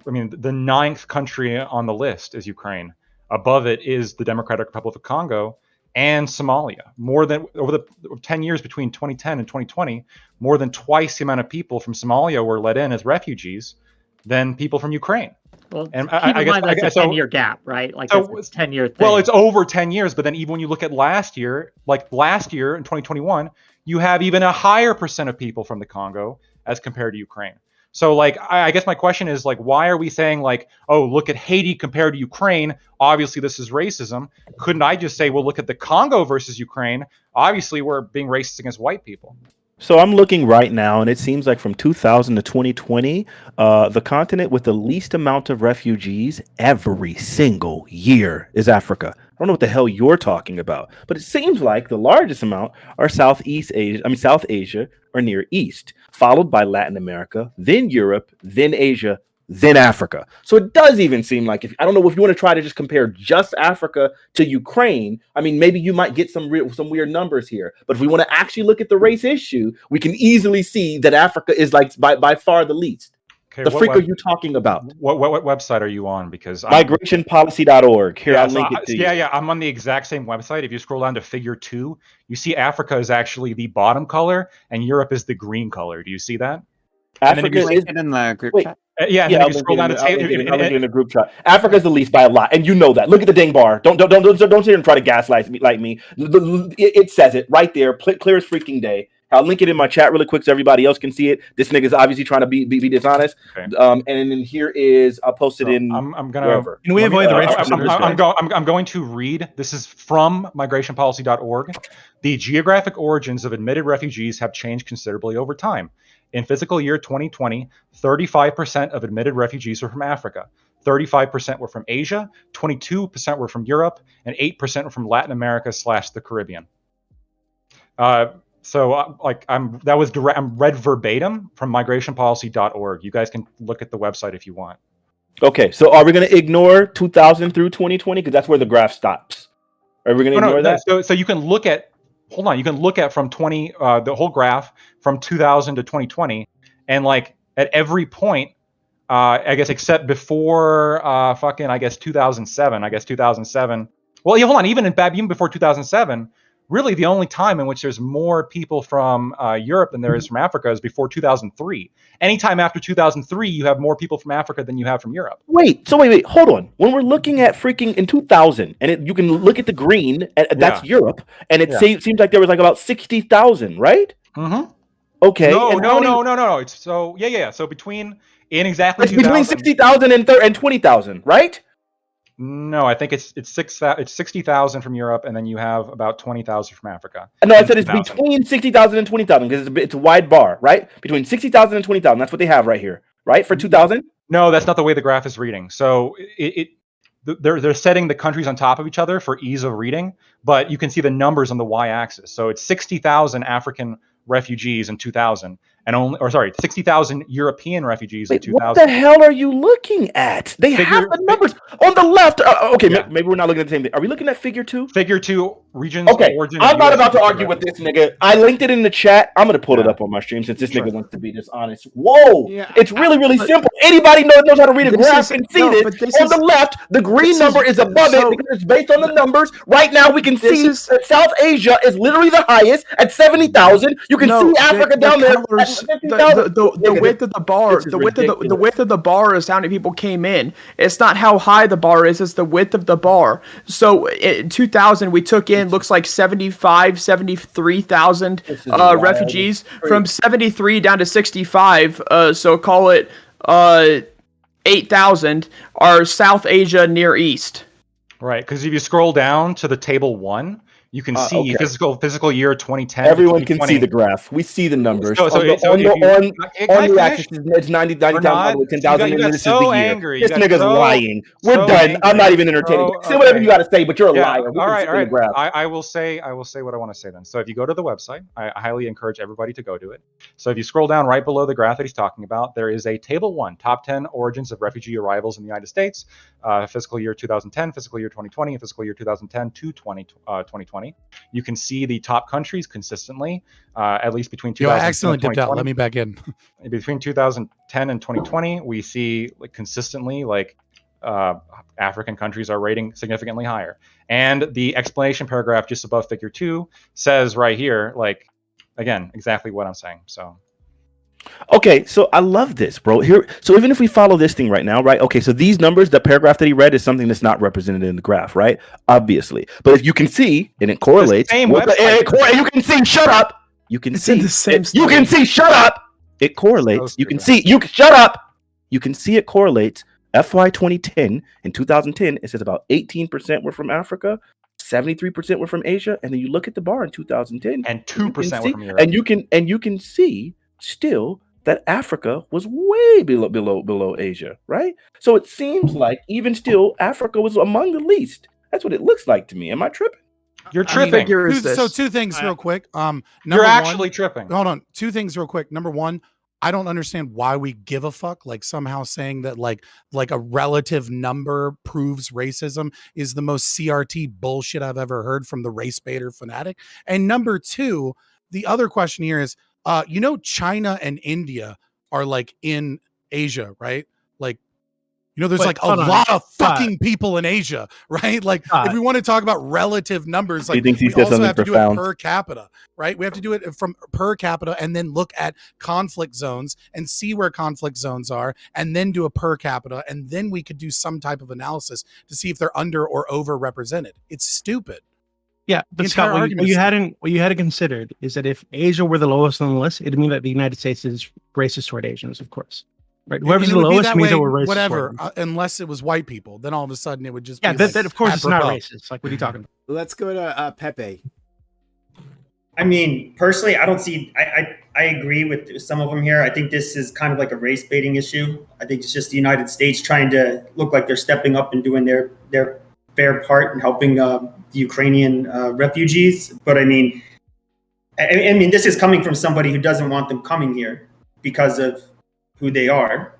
mean, the 9th country on the list is Ukraine. Above it is the Democratic Republic of Congo and Somalia. More than over the 10 years between 2010 and 2020, more than twice the amount of people from Somalia were let in as refugees than people from Ukraine. Well, And keep in mind that's a 10-year gap, right? Like it's 10-year thing. Well, it's over 10 years, but then even when you look at last year, like last year in 2021, you have even a higher percent of people from the Congo as compared to Ukraine. So like, I guess my question is like, why are we saying like, oh, look at Haiti compared to Ukraine? Obviously, this is racism. Couldn't I just say, well, look at the Congo versus Ukraine? Obviously, we're being racist against white people. So I'm looking right now, and it seems like from 2000 to 2020, the continent with the least amount of refugees every single year is Africa. I don't know what the hell you're talking about, but it seems like the largest amount are South Asia or Near East, followed by Latin America, then Europe, then Asia, then Africa. So it does even seem like, I don't know if you want to try to just compare just Africa to Ukraine. I mean, maybe you might get some weird numbers here. But if we want to actually look at the race issue, we can easily see that Africa is like by far the least. Okay, the freak are you talking about? What website are you on? Because migrationpolicy.org. Here, I'll link it to you. Yeah, I'm on the exact same website. If you scroll down to figure 2, you see Africa is actually the bottom color and Europe is the green color. Do you see that? Africa is in the group chat. Yeah, I'll scroll down to in the group chat. Africa's the least by a lot, and you know that. Look at the dang bar. Don't sit here and try to gaslight me like me. It says it right there, clear as freaking day. I'll link it in my chat really quick so everybody else can see it. This nigga's obviously trying to be dishonest. Okay. And then here is I'll post it in. I'm gonna. Wherever. Can we avoid the racial? I'm going to read. This is from migrationpolicy.org. The geographic origins of admitted refugees have changed considerably over time. In fiscal year 2020, 35% of admitted refugees were from Africa, 35% were from Asia, 22% were from Europe, and 8% were from Latin America / the Caribbean. So I'm read verbatim from migrationpolicy.org. You guys can look at the website if you want. Okay, so are we going to ignore 2000 through 2020 because that's where the graph stops? Are we going to ignore that? So you can look at. Hold on, you can look at from the whole graph from 2000 to 2020, and like at every point, I guess except before 2007. I guess 2007. Well, yeah, hold on, even before 2007. Really, the only time in which there's more people from Europe than there is from Africa is before 2003. Anytime after 2003, you have more people from Africa than you have from Europe. Wait, hold on. When we're looking at freaking in 2000, and you can look at the green, and that's Europe, and it seems like there was like about 60,000, right? Mm-hmm. Okay. No. It's so So between 60,000 and 20,000, right? No, I think it's 60,000 from Europe, and then you have about 20,000 from Africa. No, I said it's between 60,000 and 20,000 because it's a wide bar, right? Between 60,000 and 20,000. That's what they have right here, right? For 2000. No, that's not the way the graph is reading. So they're setting the countries on top of each other for ease of reading, but you can see the numbers on the y-axis. So it's 60,000 African refugees in 2000. 60,000 European refugees in 2000. What the hell are you looking at? They have the numbers on the left. Maybe we're not looking at the same thing. Are we looking at figure 2? Figure 2 regions. Okay, I'm not about to argue with this nigga. I linked it in the chat. I'm gonna pull it up on my stream since this nigga wants to be dishonest. Whoa, it's really simple. Anybody knows how to read a graph and see this. On the left, the green number is above it because it's based on the numbers. Right now, we can see that South Asia is literally the highest at 70,000. You can see Africa down there. The width of the bar, the width of the bar is how many people came in. It's not how high the bar is, it's the width of the bar. So in 2000 we took in looks like 73,000 refugees from 73 down to 65. So call it 8,000 are South Asia, Near East. Right, because if you scroll down to the table 1, you can see physical year 2010. Everyone can see the graph. We see the numbers. On the axis, it's 90,000 with 10,000. And this is the year. This nigga's lying. We're done. I'm not even entertaining. Say whatever you got to say, but you're a liar. All right. I will say what I want to say then. So if you go to the website, I highly encourage everybody to go to it. So if you scroll down right below the graph that he's talking about, there is a table 1, top 10 origins of refugee arrivals in the United States, fiscal year 2010, fiscal year 2020, and fiscal year 2010 to 2020. You can see the top countries consistently, at least between 2010 I accidentally dipped out. Let me back in. Between 2010 and 2020, we see consistently African countries are rating significantly higher. And the explanation paragraph just above figure 2 says right here, like, again, exactly what I'm saying. So. Okay, so I love this, bro. Here, so even if we follow this thing right now, right? Okay, so these numbers, the paragraph that he read is something that's not represented in the graph, right? Obviously, but if you can see, and it correlates. Same with you can see. Shut up. You can see. The same you can see. Shut up. It correlates. You can see. You shut up. You can see it correlates. FY 2010 in 2010, it says about 18% were from Africa, 73% were from Asia, and then you look at the bar in 2010, and 2% were from Europe. And you can see still that Africa was way below Asia, right? So it seems like even still Africa was among the least. That's what it looks like to me. Am I tripping? You're tripping. So two things real quick. You're actually tripping. Hold on. Two things real quick. Number one, I don't understand why we give a fuck. Like somehow saying that like a relative number proves racism is the most CRT bullshit I've ever heard from the race baiter fanatic. And number two, the other question here is, China and India are like in Asia, right? Like, there's like a lot of fucking people in Asia, right? Like, if we want to talk about relative numbers, like, we also have to do it per capita, right? We have to do it from per capita and then look at conflict zones and see where conflict zones are and then do a per capita. And then we could do some type of analysis to see if they're under or over represented. It's stupid. Yeah, but Scott, what you hadn't considered is that if Asia were the lowest on the list, it'd mean that the United States is racist toward Asians, of course. Right, whoever's the lowest means that we're racist. Whatever, unless it was white people, then all of a sudden it would just be that of course it's not racist. Like, what are you talking about? Let's go to Pepe. I mean, personally, I don't see. I agree with some of them here. I think this is kind of like a race baiting issue. I think it's just the United States trying to look like they're stepping up and doing their fair part in helping the Ukrainian refugees. But I mean, this is coming from somebody who doesn't want them coming here because of who they are.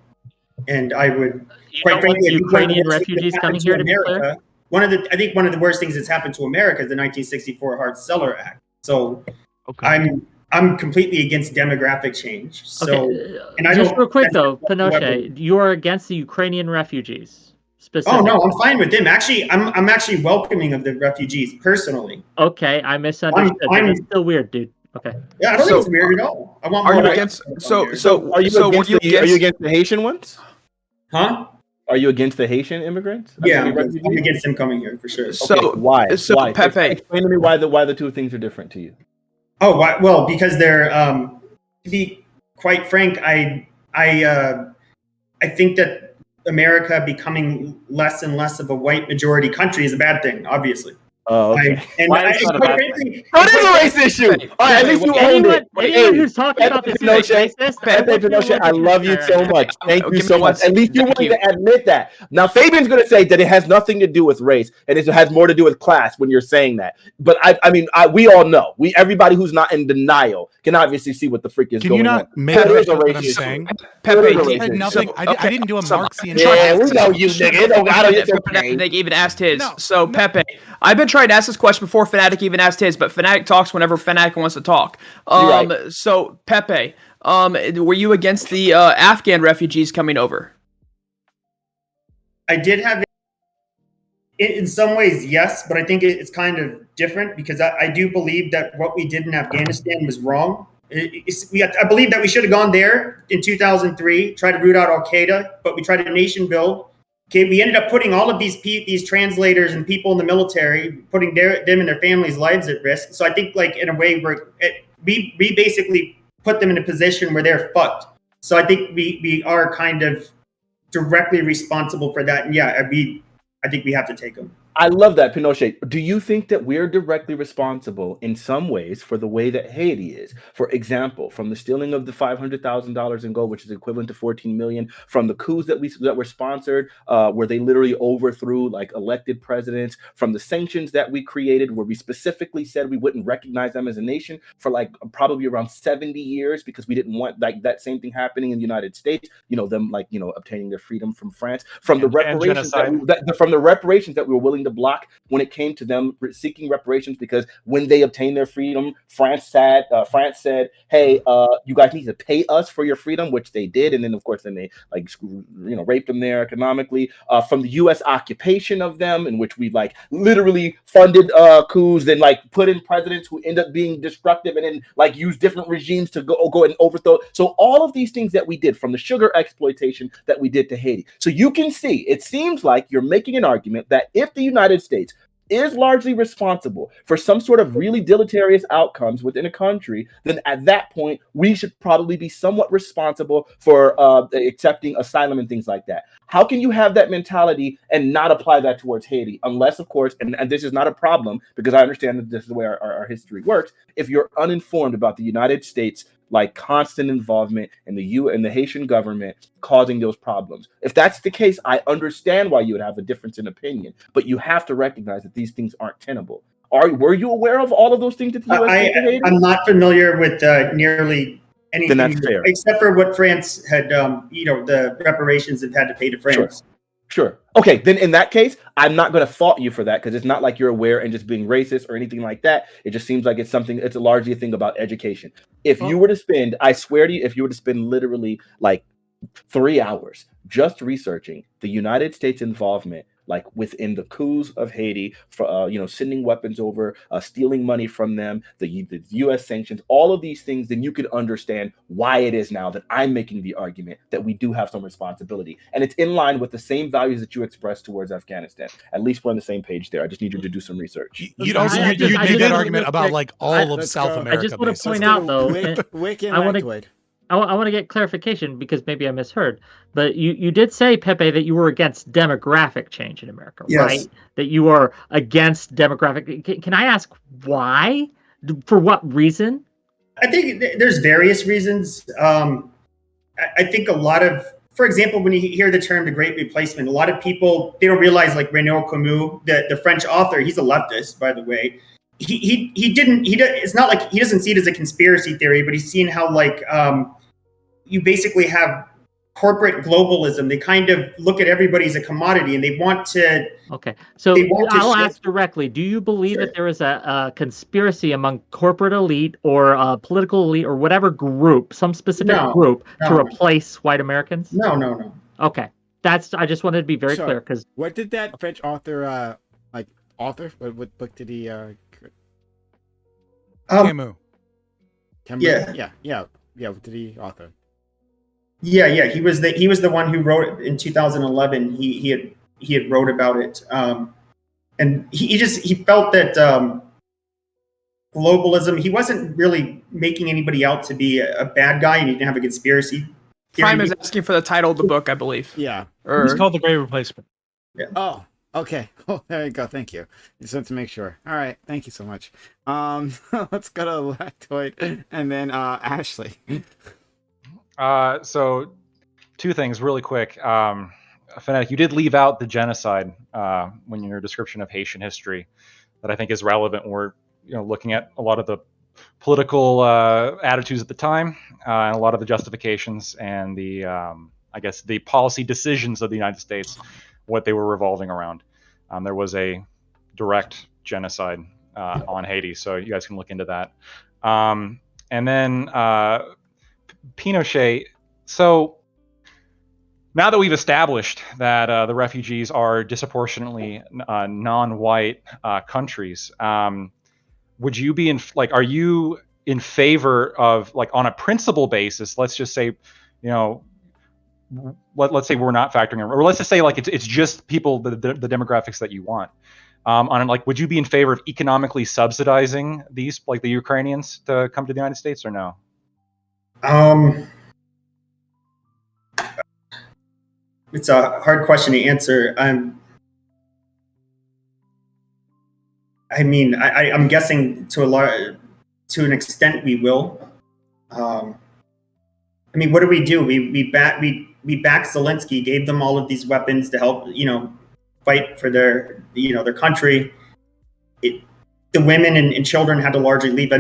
And I would, quite frankly, Ukrainian refugees coming here to America. I think one of the worst things that's happened to America is the 1964 Hart-Celler Act. So I'm completely against demographic change. So, and I just don't, real quick though, Pinochet, you are against the Ukrainian refugees. Oh no, I'm fine with them. Actually, I'm actually welcoming of the refugees personally. Okay, I misunderstood. It's still weird, dude. Okay. Yeah, I don't think it's weird at all. I want are more you against? Are you against the Haitian ones? Huh? Are you against the Haitian immigrants? Yeah, I'm against them coming here for sure. So why? So why? Pepe, explain to me why the two things are different to you. Oh, well, because they're to be quite frank, I think that America becoming less and less of a white majority country is a bad thing, obviously. Oh, okay. That is a race issue. All right, at least you owned it. Anyone who's talking about this is racist. Pinochet, I love you so much. Thank you so much. At least you wanted to admit that. Now, Fabian's going to say that it has nothing to do with race and it has more to do with class when you're saying that. But I mean, we all know. Everybody who's not in denial can obviously see what the freak is going on. Can you not make what I'm saying? Pepe, nothing. I didn't do a Marxian. Yeah, we know you, nigga. They even asked his. So Pepe, I've been trying to ask this question before Fnatic even asked his, but Fnatic talks whenever Fnatic wants to talk. Right. So Pepe, were you against the Afghan refugees coming over? I did have, in some ways, yes, but I think it's kind of different because I do believe that what we did in Afghanistan was wrong. I believe that we should have gone there in 2003, tried to root out Al-Qaeda, but we tried a nation build. Okay, we ended up putting all of these translators and people in the military, putting them and their families' lives at risk. So I think, like, in a way, we basically put them in a position where they're fucked. So I think we are kind of directly responsible for that. And yeah, I think we have to take them. I love that, Pinochet. Do you think that we're directly responsible in some ways for the way that Haiti is? For example, from the stealing of the $500,000 in gold, which is equivalent to 14 million, from the coups that were sponsored, where they literally overthrew like elected presidents, from the sanctions that we created, where we specifically said we wouldn't recognize them as a nation for like probably around 70 years because we didn't want like that same thing happening in the United States. Them obtaining their freedom from France, from the reparations that we were willing the block when it came to them seeking reparations, because when they obtained their freedom, France said, "Hey, you guys need to pay us for your freedom," which they did, and then of course, then they raped them there economically. From the U.S. occupation of them, in which we literally funded coups, then put in presidents who end up being destructive, and then use different regimes to go and overthrow. So all of these things that we did, from the sugar exploitation that we did to Haiti. So you can see, it seems like you're making an argument that if the United States is largely responsible for some sort of really deleterious outcomes within a country, then at that point, we should probably be somewhat responsible for accepting asylum and things like that. How can you have that mentality and not apply that towards Haiti? Unless, of course, and this is not a problem, because I understand that this is the way our history works, if you're uninformed about the United States constant involvement in the Haitian government causing those problems. If that's the case, I understand why you would have a difference in opinion, but you have to recognize that these things aren't tenable. Were you aware of all of those things that the U.S. did to Haiti? I'm not familiar with nearly anything, then that's fair, except for what France had, the reparations they've had to pay to France. Sure. Okay, then in that case, I'm not going to fault you for that, because it's not like you're aware and just being racist or anything like that. It just seems like it's largely a thing about education. If you were to spend, I swear to you, if you were to spend literally 3 hours just researching the United States involvement within the coups of Haiti, for sending weapons over, stealing money from them, the U.S. sanctions, all of these things, then you could understand why it is now that I'm making the argument that we do have some responsibility, and it's in line with the same values that you expressed towards Afghanistan. At least we're on the same page there. I just need you to do some research. You'd also made that argument about all of South America. I just want to point out though, I want to get clarification, because maybe I misheard, but you did say, Pepe, that you were against demographic change in America, yes, right? That you are against demographic. Can I ask why? For what reason? I think there's various reasons. I think a lot of, for example, when you hear the term the Great Replacement, a lot of people, they don't realize René Camus, the French author, he's a leftist, by the way. It's not like he doesn't see it as a conspiracy theory, but he's seen how you basically have corporate globalism. They kind of look at everybody as a commodity, and they want to. Okay, so I'll ask directly: do you believe that there is a conspiracy among corporate elite or political elite or whatever group, some specific group, to replace white Americans? No. Okay, I just wanted to be very clear, because what did that French author author? What book did he? Camus. Yeah. What did he author? Yeah. He was the one who wrote it in 2011. He had wrote about it, and he felt that globalism. He wasn't really making anybody out to be a bad guy, and he didn't have a conspiracy theory. Prime is asking for the title of the book, I believe. Yeah, it's called The Great Replacement. Yeah. Oh. Okay. Oh, there you go. Thank you. Just wanted to make sure. All right. Thank you so much. Let's go to Lactoid and then Ashley. So, two things really quick. Fanatic, you did leave out the genocide when in your description of Haitian history, that I think is relevant. We're looking at a lot of the political attitudes at the time, and a lot of the justifications and the I guess the policy decisions of the United States, what they were revolving around. There was a direct genocide on Haiti, so you guys can look into that. And then Pinochet. So now that we've established that the refugees are disproportionately non-white countries, would you be are you in favor of, on a principle basis, let's just say, let's say we're not factoring in, or let's just say it's just people, the demographics that you want. Would you be in favor of economically subsidizing these, the Ukrainians, to come to the United States, or no? It's a hard question to answer. I'm guessing to an extent we will. What do? We backed Zelensky, gave them all of these weapons to help, fight for their country. The women and children had to largely leave.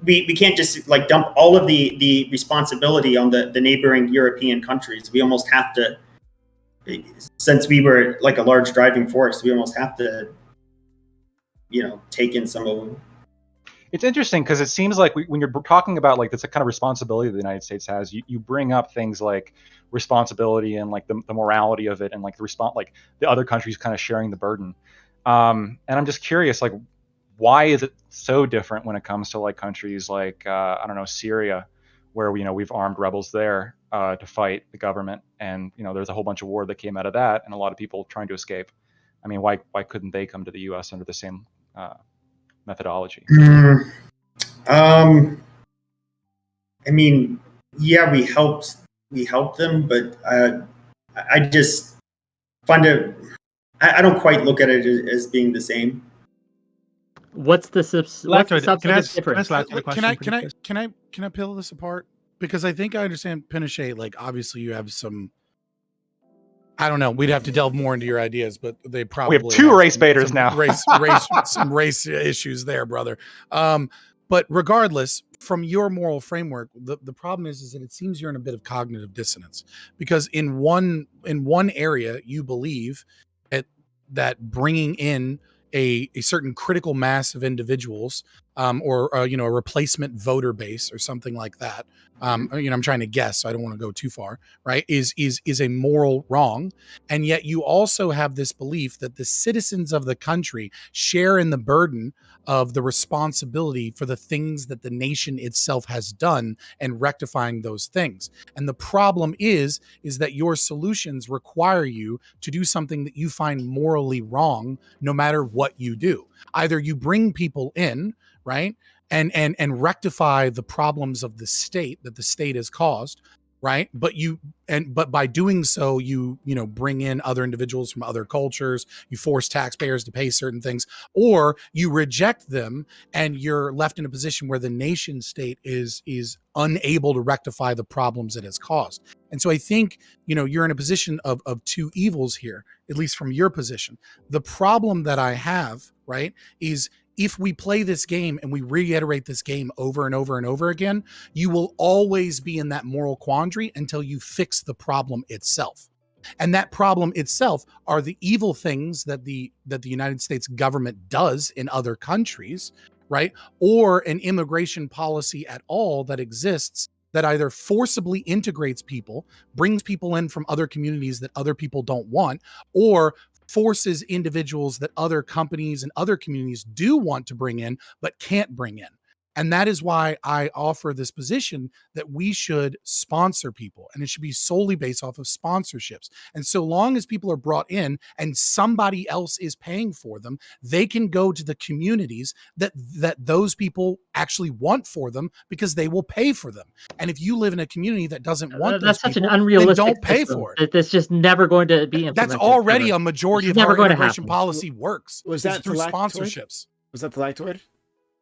We can't just dump all of the responsibility on the neighboring European countries. We almost have to since we were like a large driving force, we almost have to, take in some of them. It's interesting because it seems like when you're talking about like that's a kind of responsibility the United States has, you bring up things like responsibility and like the morality of it and like like the other countries kind of sharing the burden. And I'm just curious, like, why is it so different when it comes to like countries like I don't know, Syria, where we've armed rebels there to fight the government, and there's a whole bunch of war that came out of that, and a lot of people trying to escape. I mean, why couldn't they come to the U.S. under the same methodology? I mean, yeah, we helped them, but I just find it. I don't quite look at it as being the same. What's the substantive difference? Can I peel this apart? Because I think I understand, Pinochet. Like, obviously, you have some. I don't know. We'd have to delve more into your ideas, but they probably we have two race baiters now. Some race issues there, brother. But regardless, from your moral framework, the problem is that it seems you're in a bit of cognitive dissonance, because in one area you believe that bringing in a certain critical mass of individuals, or a replacement voter base or something like that. I'm trying to guess, so I don't want to go too far, right? Is a moral wrong. And yet you also have this belief that the citizens of the country share in the burden of the responsibility for the things that the nation itself has done and rectifying those things. And the problem is that your solutions require you to do something that you find morally wrong, no matter what you do. Either you bring people in, right, and rectify the problems of the state that the state has caused, right? But by doing so, you bring in other individuals from other cultures, you force taxpayers to pay certain things, or you reject them and you're left in a position where the nation state is unable to rectify the problems it has caused. And so I think, you're in a position of two evils here, at least from your position. The problem that I have, right, is if we play this game and we reiterate this game over and over and over again, you will always be in that moral quandary until you fix the problem itself. And that problem itself are the evil things that the United States government does in other countries, right? Or an immigration policy at all that exists that either forcibly integrates people, brings people in from other communities that other people don't want, or forces individuals that other companies and other communities do want to bring in, but can't bring in. And that is why I offer this position that we should sponsor people, and it should be solely based off of sponsorships. And so long as people are brought in and somebody else is paying for them, they can go to the communities that those people actually want for them, because they will pay for them. And if you live in a community that doesn't want that's those such people, an unrealistic then don't pay system for it. That's just never going to be implemented. That's already a majority of how immigration policy works. Was that through sponsorships? Was that the Lactoid?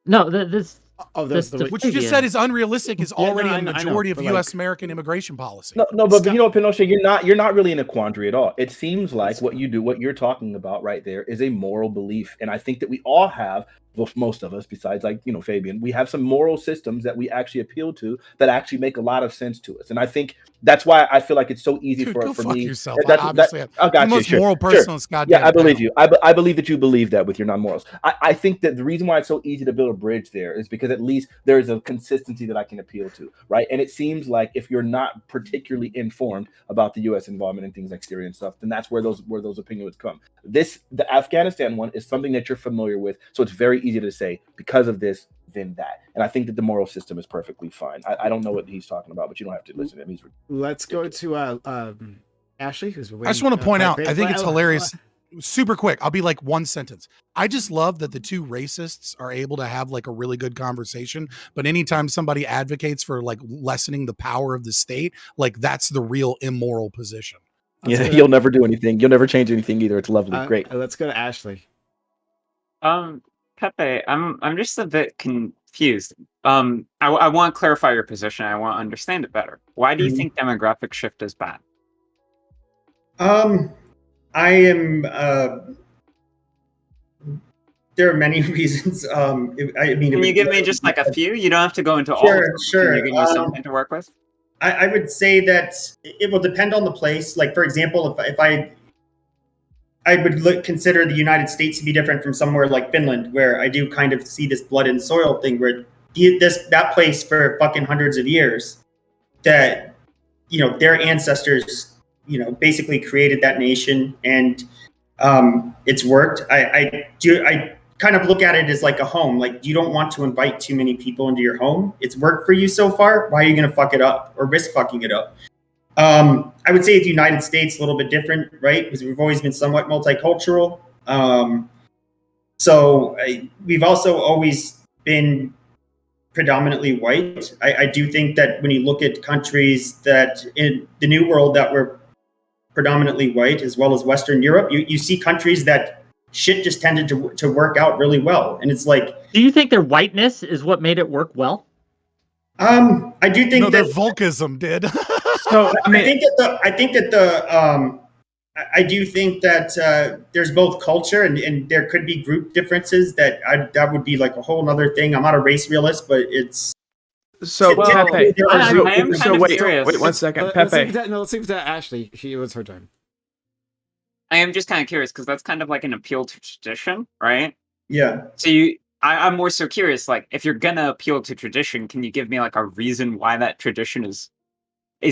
No, this. Oh, that's the what you just said is unrealistic. Is already a majority of U.S. like, American immigration policy. No, but Pinochet, you're not really in a quandary at all. It seems like what you're talking about right there is a moral belief, and I think that we all have. Well, most of us, besides Fabian, we have some moral systems that we actually appeal to that actually make a lot of sense to us, and I think that's why I feel like it's so easy for me. Yourself. I got the most moral person on Scott. Yeah, I believe you. I believe that you believe that with your non-morals. I think that the reason why it's so easy to build a bridge there is because at least there is a consistency that I can appeal to, right? And it seems like if you're not particularly informed about the U.S. involvement in things like Syria and stuff, then that's where those opinions come. The Afghanistan one is something that you're familiar with, so it's very easy to say because of this, then that. And I think that the moral system is perfectly fine. I don't know what he's talking about, but you don't have to listen to him. Let's go to Ashley, who's I just want to point out, I think it's hilarious. Super quick, I'll be like one sentence. I just love that the two racists are able to have like a really good conversation, but anytime somebody advocates for like lessening the power of the state, like that's the real immoral position. Yeah, you'll never do anything. You'll never change anything either. It's lovely. Great. Let's go to Ashley. Pepe, I'm just a bit confused. I want to clarify your position. I want to understand it better. Why do you think demographic shift is bad? I am. There are many reasons. Can you give me just like a few? You don't have to go into all. Sure. Can you give me something to work with? I would say that it will depend on the place. Like, for example, if I would consider the United States to be different from somewhere like Finland, where I do kind of see this blood and soil thing, where that place for fucking hundreds of years, that their ancestors basically created that nation, and it's worked. I kind of look at it as like a home. Like, you don't want to invite too many people into your home. It's worked for you so far. Why are you going to fuck it up or risk fucking it up? I would say the United States a little bit different, right? Because we've always been somewhat multicultural. So we've also always been predominantly white. I do think that when you look at countries that in the New World that were predominantly white, as well as Western Europe, you see countries that shit just tended to work out really well. And it's like, do you think their whiteness is what made it work well? I do think their Volkism did. So I do think that there's both culture and there could be group differences that would be like a whole nother thing. I'm not a race realist, but it's Pepe. Wait 1 second, Pepe. Let's see if that Ashley. It was her turn. I am just kind of curious because that's kind of like an appeal to tradition, right? Yeah. So I'm more so curious, like, if you're gonna appeal to tradition, can you give me like a reason why that tradition is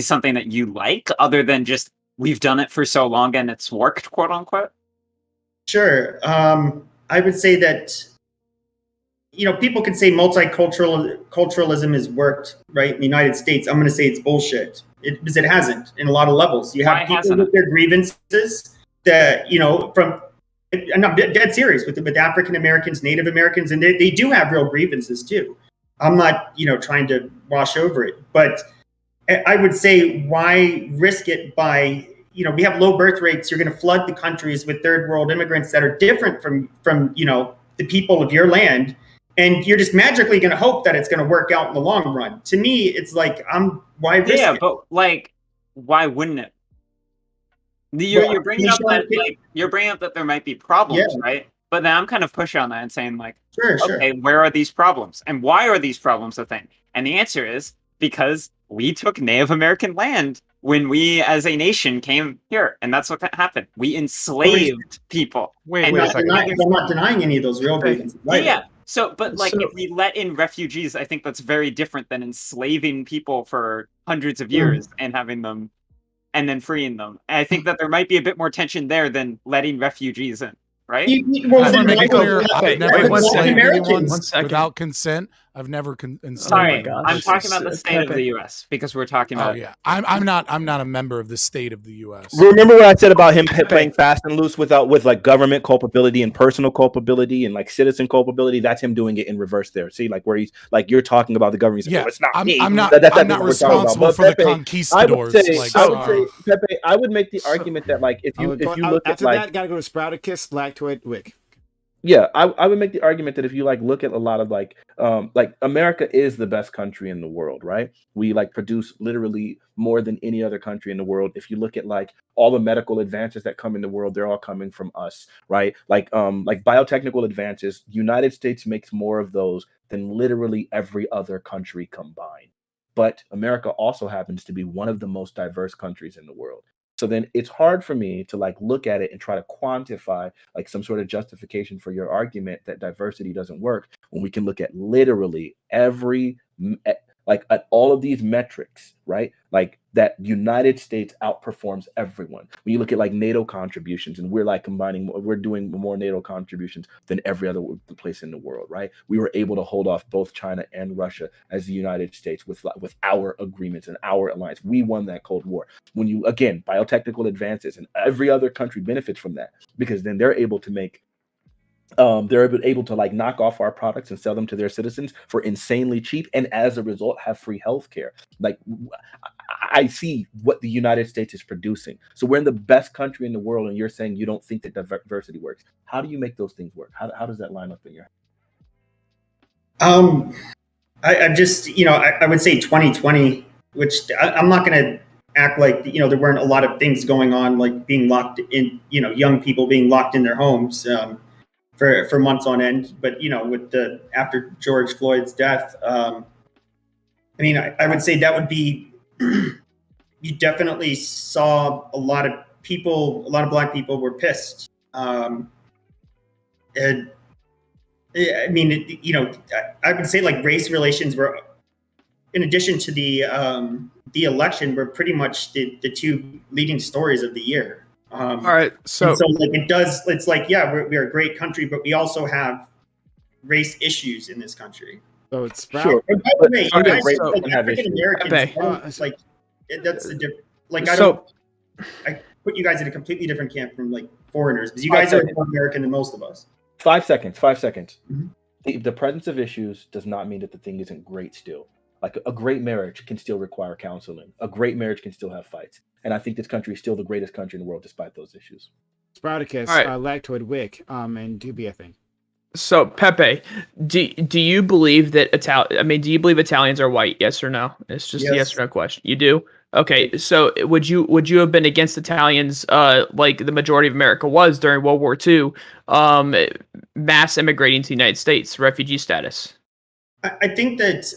something that you like, other than just we've done it for so long and it's worked, quote unquote? Sure. I would say that people can say multiculturalism has worked, right, in the United States. I'm going to say it's bullshit because it hasn't in a lot of levels. You have people with their grievances that and I'm dead serious with African Americans, Native Americans, and they do have real grievances too. I'm not trying to wash over it, but I would say, why risk it by we have low birth rates. You're going to flood the countries with third world immigrants that are different from the people of your land, and you're just magically going to hope that it's going to work out in the long run. To me, it's like, why risk it? But like, why wouldn't it? You're bringing up that there might be problems, right? But then I'm kind of pushing on that and saying, like, okay, where are these problems? And why are these problems a thing? And the answer is because we took Native American land when we as a nation came here. And that's what happened. We enslaved people. Wait a second. I'm not denying any of those real grievances. Right? Yeah. So, but like, if we let in refugees, I think that's very different than enslaving people for hundreds of years and having them and then freeing them. And I think that there might be a bit more tension there than letting refugees in, right? I've never enslaved anyone without consent. I've never Sorry, I'm talking about the state of the U.S. because we're talking about. Oh yeah, I'm not a member of the state of the U.S. Remember what I said about him playing fast and loose with like government culpability and personal culpability and like citizen culpability? That's him doing it in reverse there. See, like where he's like, you're talking about the government. Yeah, it's not I'm me. not responsible for the conquistadors. Pepe, I would make the argument that like if you look at like, gotta go to Sprouticus, Blacktwit, Wick. Yeah, I would make the argument that if you like look at a lot of like America is the best country in the world, right? We like produce literally more than any other country in the world. If you look at like all the medical advances that come in the world, they're all coming from us, right? Like biotechnical advances, United States makes more of those than literally every other country combined. But America also happens to be one of the most diverse countries in the world. So then it's hard for me to like look at it and try to quantify like some sort of justification for your argument that diversity doesn't work when we can look at literally every like at all of these metrics, right? Like that United States outperforms everyone. When you look at like NATO contributions, and we're like we're doing more NATO contributions than every other place in the world, right? We were able to hold off both China and Russia as the United States with our agreements and our alliance. We won that Cold War. When you, again, biotechnical advances, and every other country benefits from that because then they're able to make they're able to like knock off our products and sell them to their citizens for insanely cheap, and as a result have free healthcare. Like I see what the United States is producing. So we're in the best country in the world, and you're saying you don't think that diversity works. How do you make those things work? How does that line up in your head? I just I would say 2020, which I'm not going to act like there weren't a lot of things going on, like being locked in, young people being locked in their homes. For months on end, but with after George Floyd's death, I would say that would be you definitely saw a lot of Black people were pissed. And I mean, I would say like race relations were, in addition to the election, were pretty much the two leading stories of the year. All right, so like it's like, yeah, we're a great country, but we also have race issues in this country. So it's Sure. And by the way, you Okay, guys, great. like Have African issues. Americans, like that's the different. Like So- I put you guys in a completely different camp from like foreigners, because you guys are more American than most of us. 5 seconds. 5 seconds. Mhm. The presence of issues does not mean that the thing isn't great still. Like a great marriage can still require counseling. A great marriage can still have fights. And I think this country is still the greatest country in the world despite those issues. Spartacus, All right. Lactoid, Wick, and Doobie, I think. So Pepe, do you believe that do you believe Italians are white? Yes or no? It's just a yes or no question. You do? Okay. So would you have been against Italians, like the majority of America was during World War II, mass immigrating to the United States, refugee status? I think that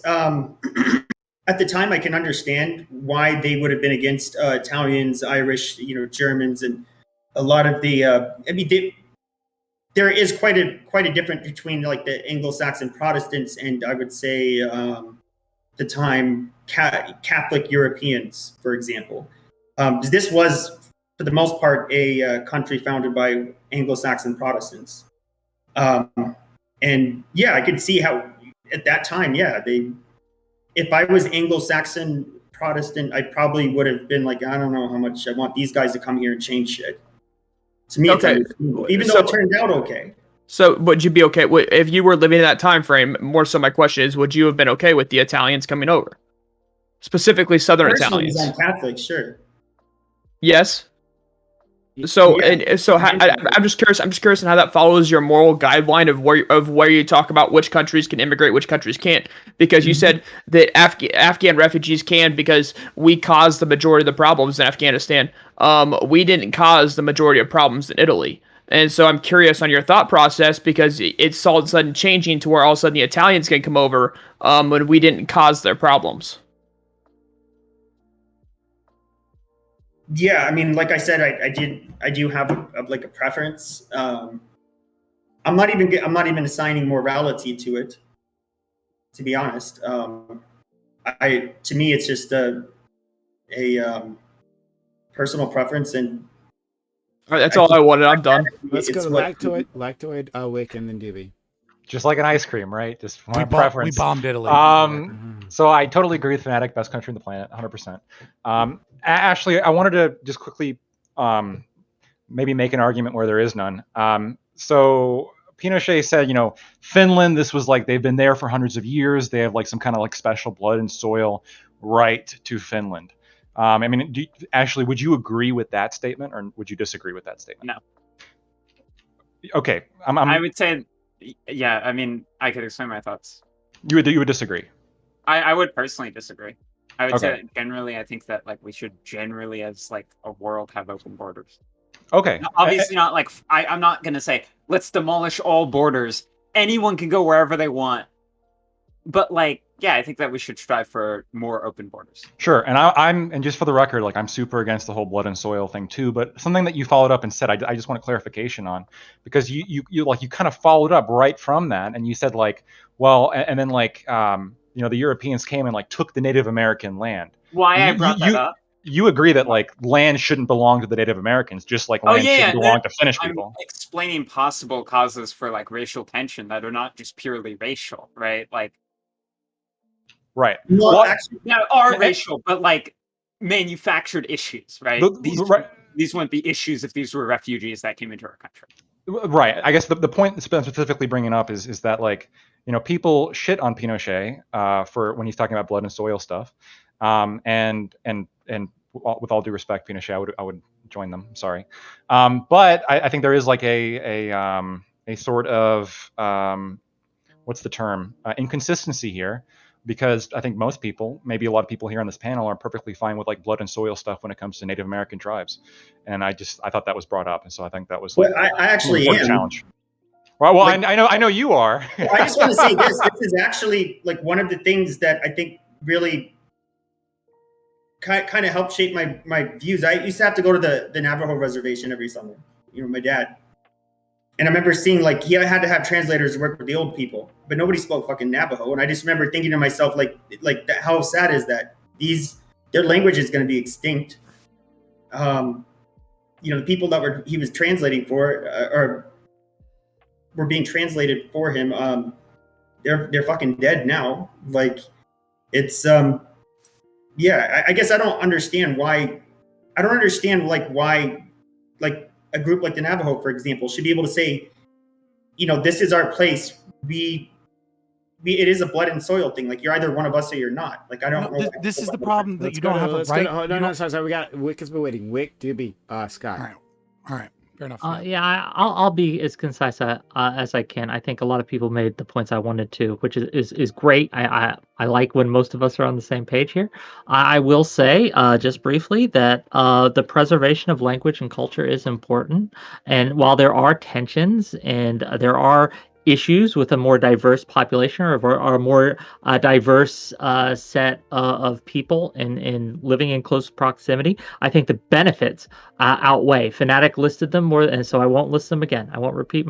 at the time I can understand why they would have been against Italians, Irish, Germans, and a lot of the. There is quite a difference between like the Anglo-Saxon Protestants and I would say the time Catholic Europeans, for example. This was for the most part a country founded by Anglo-Saxon Protestants, and yeah, I could see how at that time, yeah, if I was Anglo-Saxon Protestant, I probably would have been like, I don't know how much I want these guys to come here and change shit. To me, Okay. even though it turned out okay. So would you be okay if you were living in that time frame? More so, my question is, would you have been okay with the Italians coming over, specifically Southern Personally, Italians? I'm Catholic, sure. Yes. So Yeah. I'm just curious. I'm just curious on how that follows your moral guideline of where you talk about which countries can immigrate, which countries can't. Because you said that Afghan refugees can because we caused the majority of the problems in Afghanistan. We didn't cause the majority of problems in Italy. And so I'm curious on your thought process because it's all of a sudden changing to where all of a sudden the Italians can come over when we didn't cause their problems. Yeah, I mean, like I said, I do have a preference. I'm not even assigning morality to it, to be honest. To me, it's just a personal preference, and All right, that's all I wanted. I'm done. Let's go it's to what- Lactoid, Wick, and then Doobie. Just like an ice cream, right? Just We, my we preference. bombed Italy. So I totally agree with Fnatic, best country on the planet, 100%. Ashley, I wanted to just quickly maybe make an argument where there is none. So Pinochet said, Finland, this was like they've been there for hundreds of years. They have like some kind of like special blood and soil right to Finland. I mean, Ashley, would you agree with that statement or would you disagree with that statement? No. Okay. I would say, yeah, I mean, I could explain my thoughts. You would disagree. I would personally disagree. I would say Okay. that generally, I think that like we should generally, as like a world, have open borders. Okay. Now, obviously, not like I'm not gonna say let's demolish all borders. Anyone can go wherever they want. But like, yeah, I think that we should strive for more open borders. Sure, and I'm just for the record, like I'm super against the whole blood and soil thing too. But something that you followed up and said, I just want a clarification on, because you kind of followed up right from that, and you said like, well, and then like the Europeans came and like took the Native American land. Why I brought that up? You agree that like land shouldn't belong to the Native Americans, just like land shouldn't belong to Finnish people. I'm explaining possible causes for like racial tension that are not just purely racial, right? Like. Right. Well, actually, Now are racial, but like manufactured issues, right? These wouldn't be issues if these were refugees that came into our country. Right. I guess the point specifically bringing up is that like people shit on Pinochet for when he's talking about blood and soil stuff, and with all due respect, Pinochet, I would join them. Sorry, but I think there is like a sort of what's the term, inconsistency here. Because I think most people, maybe a lot of people here on this panel, are perfectly fine with like blood and soil stuff when it comes to Native American tribes, and I thought that was brought up, and so I think that was like I actually am. Challenge. Well, like, I know you are. I just want to say this. This is actually like one of the things that I think really kind of helped shape my views. I used to have to go to the Navajo reservation every summer. My dad. And I remember seeing like he had to have translators work with the old people, but nobody spoke fucking Navajo. And I just remember thinking to myself, how sad is that? Their language is going to be extinct. The people that he was translating for, or were being translated for him, they're fucking dead now. Like, it's I guess I don't understand why. I don't understand why a group like the Navajo, for example, should be able to say, this is our place. It is a blood and soil thing. Like, you're either one of us or you're not. Like, I don't know. This is the problem that you don't have a right. No, sorry. We got Wick has been waiting. Wick, Doobie, Scott. All right. Fair enough. I'll be as concise as I can. I think a lot of people made the points I wanted to, which is great. I like when most of us are on the same page here. I will say just briefly that the preservation of language and culture is important. And while there are tensions and there are issues with a more diverse population or a more diverse set of people in living in close proximity, I think the benefits outweigh. Fanatic listed them more, and so I won't list them again. I won't repeat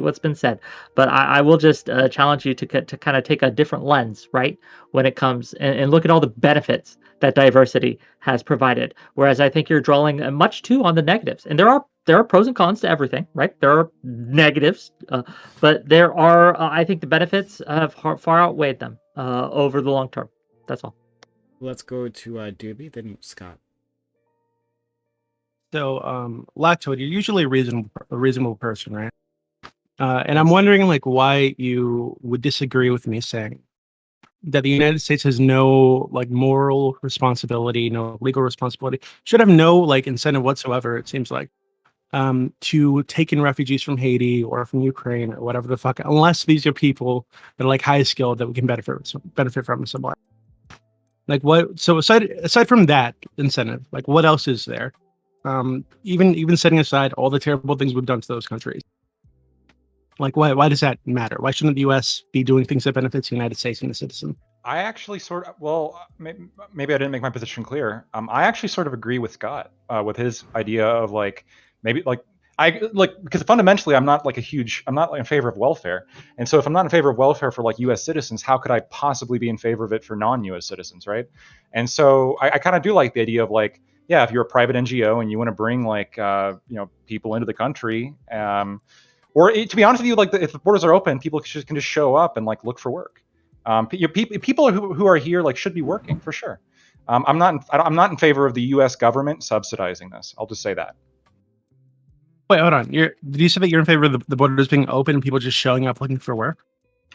what's been said, but I will just challenge you to kind of take a different lens, right, when it comes and look at all the benefits that diversity has provided. Whereas I think you're dwelling much too on the negatives, and there are pros and cons to everything, right? There are negatives, but there are, I think the benefits have far outweighed them over the long term. That's all. Let's go to Doobie, then Scott. So, Lactoid, you're usually a reasonable person, right? And I'm wondering, why you would disagree with me saying that the United States has no moral responsibility, no legal responsibility, should have no incentive whatsoever. It seems like. To take in refugees from Haiti or from Ukraine or whatever the fuck, unless these are people that are high skilled that we can benefit from somewhere. What? So aside from that incentive, what else is there? Even setting aside all the terrible things we've done to those countries, why does that matter? Why shouldn't the U.S. be doing things that benefits the United States and the citizen? I actually maybe I didn't make my position clear. I actually sort of agree with Scott with his idea of because fundamentally I'm not in favor of welfare. And so if I'm not in favor of welfare for US citizens, how could I possibly be in favor of it for non-US citizens, right? And so I kind of do like the idea of if you're a private NGO and you want to bring people into the country, or to be honest with you, if the borders are open, people can just show up and look for work. People who are here should be working for sure. I'm not in favor of the U.S. government subsidizing this. I'll just say that. Wait, hold on. Did you say that you're in favor of the borders being open and people just showing up looking for work?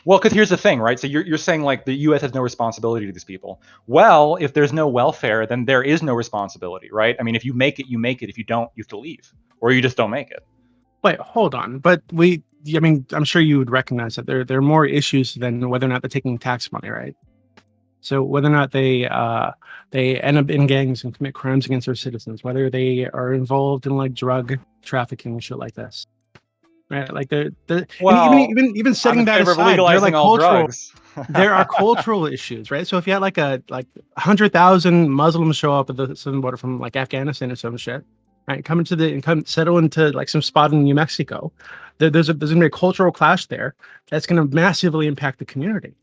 Well, because here's the thing, right? So you're saying the U.S. has no responsibility to these people. Well, if there's no welfare, then there is no responsibility, right? I mean, if you make it, you make it. If you don't, you have to leave, or you just don't make it. Wait, hold on. But I'm sure you would recognize that there are more issues than whether or not they're taking tax money, right? So whether or not they end up in gangs and commit crimes against their citizens, whether they are involved in drug trafficking and shit like this, right? Even setting that aside, legalizing all drugs. There are cultural issues, right? So if you had 100,000 Muslims show up at the southern border from Afghanistan or some shit, right, come settle into some spot in New Mexico, there's gonna be a cultural clash there that's gonna massively impact the community.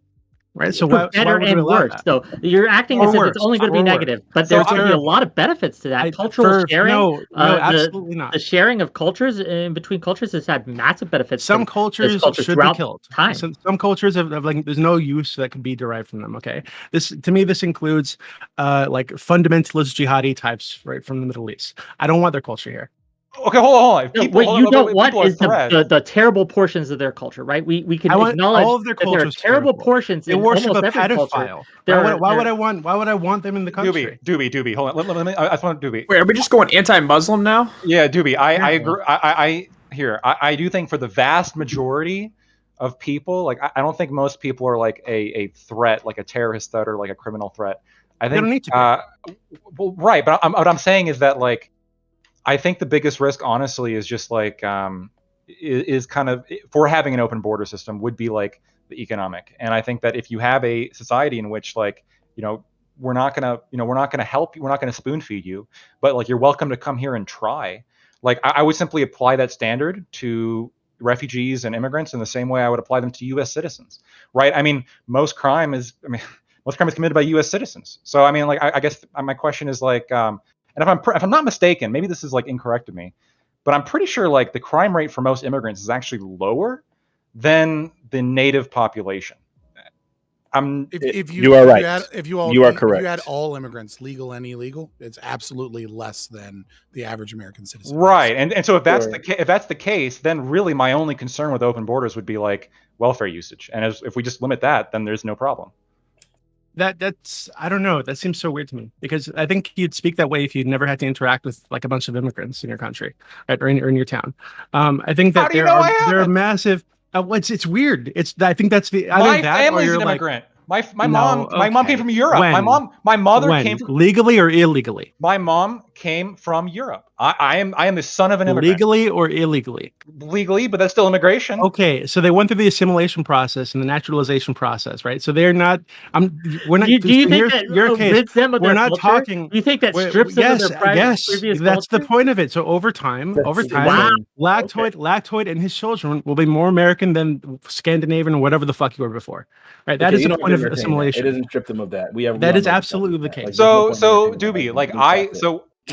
Right, so better and worse. So you're acting as if it's only going to be negative, but there's going to be a lot of benefits to that. Cultural sharing, no, absolutely not. The sharing of cultures in between cultures has had massive benefits. Some cultures should be killed. Some cultures have there's no use that can be derived from them. Okay, this includes fundamentalist jihadi types right from the Middle East. I don't want their culture here. Okay, hold on. What you don't want is the terrible portions of their culture, right? We can acknowledge all of their culture. There are terrible portions. They worship a pedophile. Why would I want them in the country? Doobie. Hold on. Let me. I just want Doobie. Wait, are we just going anti-Muslim now? Yeah, Doobie. I agree. I do think for the vast majority of people, I don't think most people are a threat, a terrorist threat or a criminal threat. I think they don't need to be. Well, right, but what I'm saying is that I think the biggest risk, honestly, is just is kind of for having an open border system would be the economic. And I think that if you have a society in which we're not gonna help you, we're not gonna spoon feed you, but like you're welcome to come here and try. Like I would simply apply that standard to refugees and immigrants in the same way I would apply them to U.S. citizens, right? I mean, most crime is committed by U.S. citizens. So I mean, like I guess my question is like, and if I'm not mistaken, maybe this is like incorrect of me, but I'm pretty sure like the crime rate for most immigrants is actually lower than the native population. You are right. You are correct. If you had all immigrants, legal and illegal, it's absolutely less than the average American citizen. Right, and so if that's the case, then really my only concern with open borders would be like welfare usage, and if we just limit that, then there's no problem. That's I don't know. That seems so weird to me because I think you'd speak that way if you'd never had to interact with like a bunch of immigrants in your country, right, or in your town. I think that there are massive. It's weird. I think that's the my family's an immigrant. Like, my mom came from Europe. When? My mother When? came from Legally or illegally? My mom came from Europe. I am the son of an immigrant. Legally or illegally? Legally, but that's still immigration. Okay, so they went through the assimilation process and the naturalization process, right? So they're not. We're not. Do you think that your case? rids them of We're their not culture? talking. You think that strips them of their previous that's culture? the point of it. So over time, Wow. Lactoid and his children will be more American than Scandinavian or whatever the fuck you were before, right? That is the point of assimilation. It doesn't strip them of that. That is absolutely the case. So Doobie, like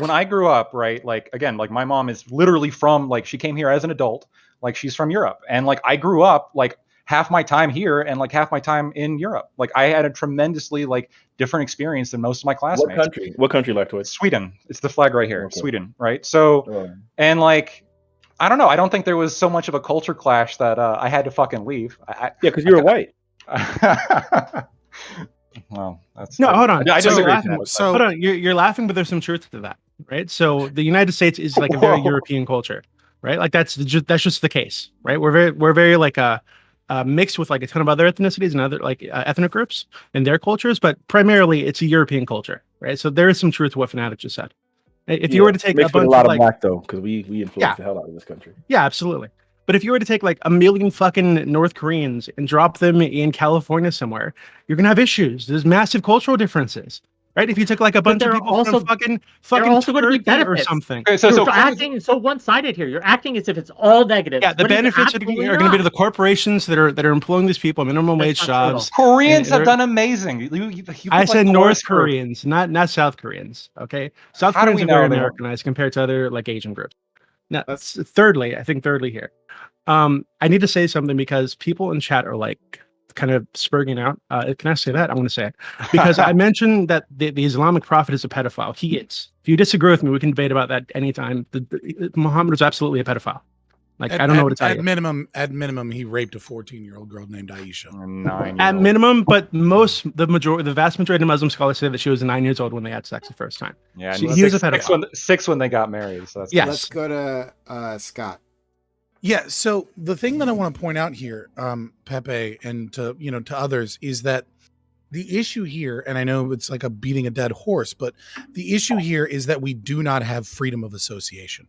when I grew up, right, like again, like my mom is literally from, like, she came here as an adult, like she's from Europe, and like I grew up like half my time here and like half my time in Europe. Like I had a tremendously like different experience than most of my classmates. What country, Lactoid? Sweden. It's the flag right here. Okay. Sweden, right? So and like I don't know. I don't think there was so much of a culture clash that I had to fucking leave. Because you were white. Well, that's hold on. I disagree. Hold on. You're laughing, but there's some truth to that, right? So the United States is like a very European culture, right? Like that's just the case, right? We're very like mixed with like a ton of other ethnicities and other like ethnic groups and their cultures, but primarily it's a European culture, right? So there is some truth to what Fnatic just said. If you were to take a lot of black though, because we influence the hell out of this country. Yeah, absolutely. But if you were to take like 1 million fucking North Koreans and drop them in California somewhere, you're gonna have issues. There's massive cultural differences, right? If you took like a bunch of people from fucking Turkey or something. Okay, so acting so one-sided here. You're acting as if it's all negative. Yeah, the benefits are going to be to the corporations that are employing these people, minimum wage jobs. Koreans have done amazing. You I said North Koreans, not South Koreans. Okay, South Koreans are very Americanized compared to other like Asian groups. Now, thirdly here, I need to say something because people in chat are like kind of spurging out. Can I say that? I'm going to say it because I mentioned that the Islamic prophet is a pedophile. He is. If you disagree with me, we can debate about that anytime. Muhammad is absolutely a pedophile. Like I don't know what to tell you. At minimum, he raped a 14-year-old girl named Aisha. At minimum, but the vast majority of Muslim scholars say that she was 9 years old when they had sex the first time. Yeah, he was a pedophile. Six when they got married. So that's Let's go to Scott. Yeah. So the thing that I want to point out here, Pepe, and to others, is that the issue here, and I know it's like beating a dead horse, but the issue here is that we do not have freedom of association.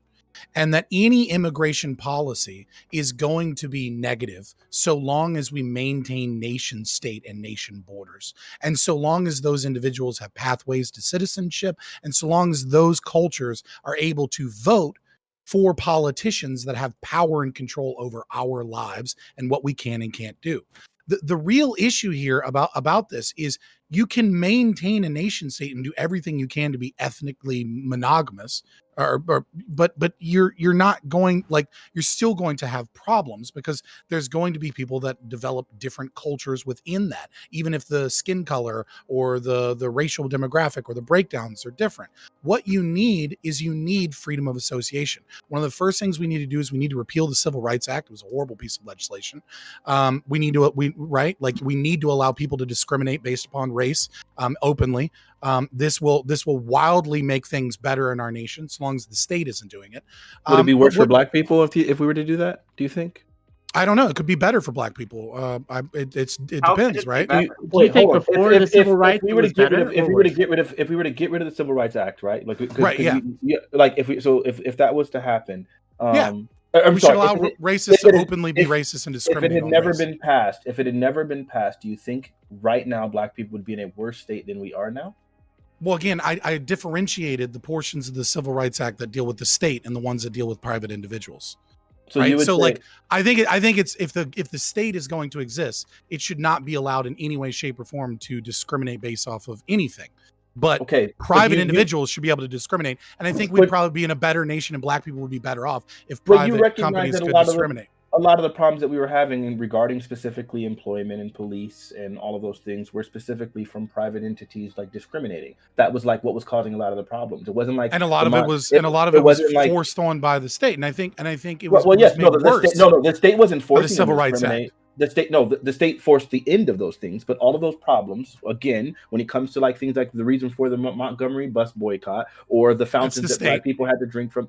And that any immigration policy is going to be negative so long as we maintain nation state and nation borders. And so long as those individuals have pathways to citizenship, and so long as those cultures are able to vote for politicians that have power and control over our lives and what we can and can't do. The real issue here about this is you can maintain a nation state and do everything you can to be ethnically monogamous, but you're not going, like, you're still going to have problems because there's going to be people that develop different cultures within that, even if the skin color or the racial demographic or the breakdowns are different. What you need is freedom of association. One of the first things we need to do is we need to repeal the Civil Rights Act. It was a horrible piece of legislation. We need to allow people to discriminate based upon race openly. This will wildly make things better in our nation, as long as the state isn't doing it. Would it be worse for black people if we were to do that? Do you think? I don't know. It could be better for black people. It depends, right? Do you think before the Civil Rights if we were to get rid of the Civil Rights Act, right? Like, if that was to happen, we should allow racists to openly be racist and discriminate. If it had never been passed, do you think right now black people would be in a worse state than we are now? Well, again, I differentiated the portions of the Civil Rights Act that deal with the state and the ones that deal with private individuals. So right. you would So say, like, I think it's if the state is going to exist, it should not be allowed in any way, shape, or form to discriminate based off of anything. But okay, private individuals should be able to discriminate. And I think we'd probably be in a better nation and black people would be better off if private companies could discriminate. A lot of the problems that we were having regarding specifically employment and police and all of those things were specifically from private entities like discriminating. That was like what was causing a lot of the problems. It wasn't like, and a lot of it was forced on by the state. And I think it was the state wasn't forcing the Civil Rights Act. The state forced the end of those things, but all of those problems, again, when it comes to like things like the reason for the Montgomery bus boycott or the fountains that black people had to drink from.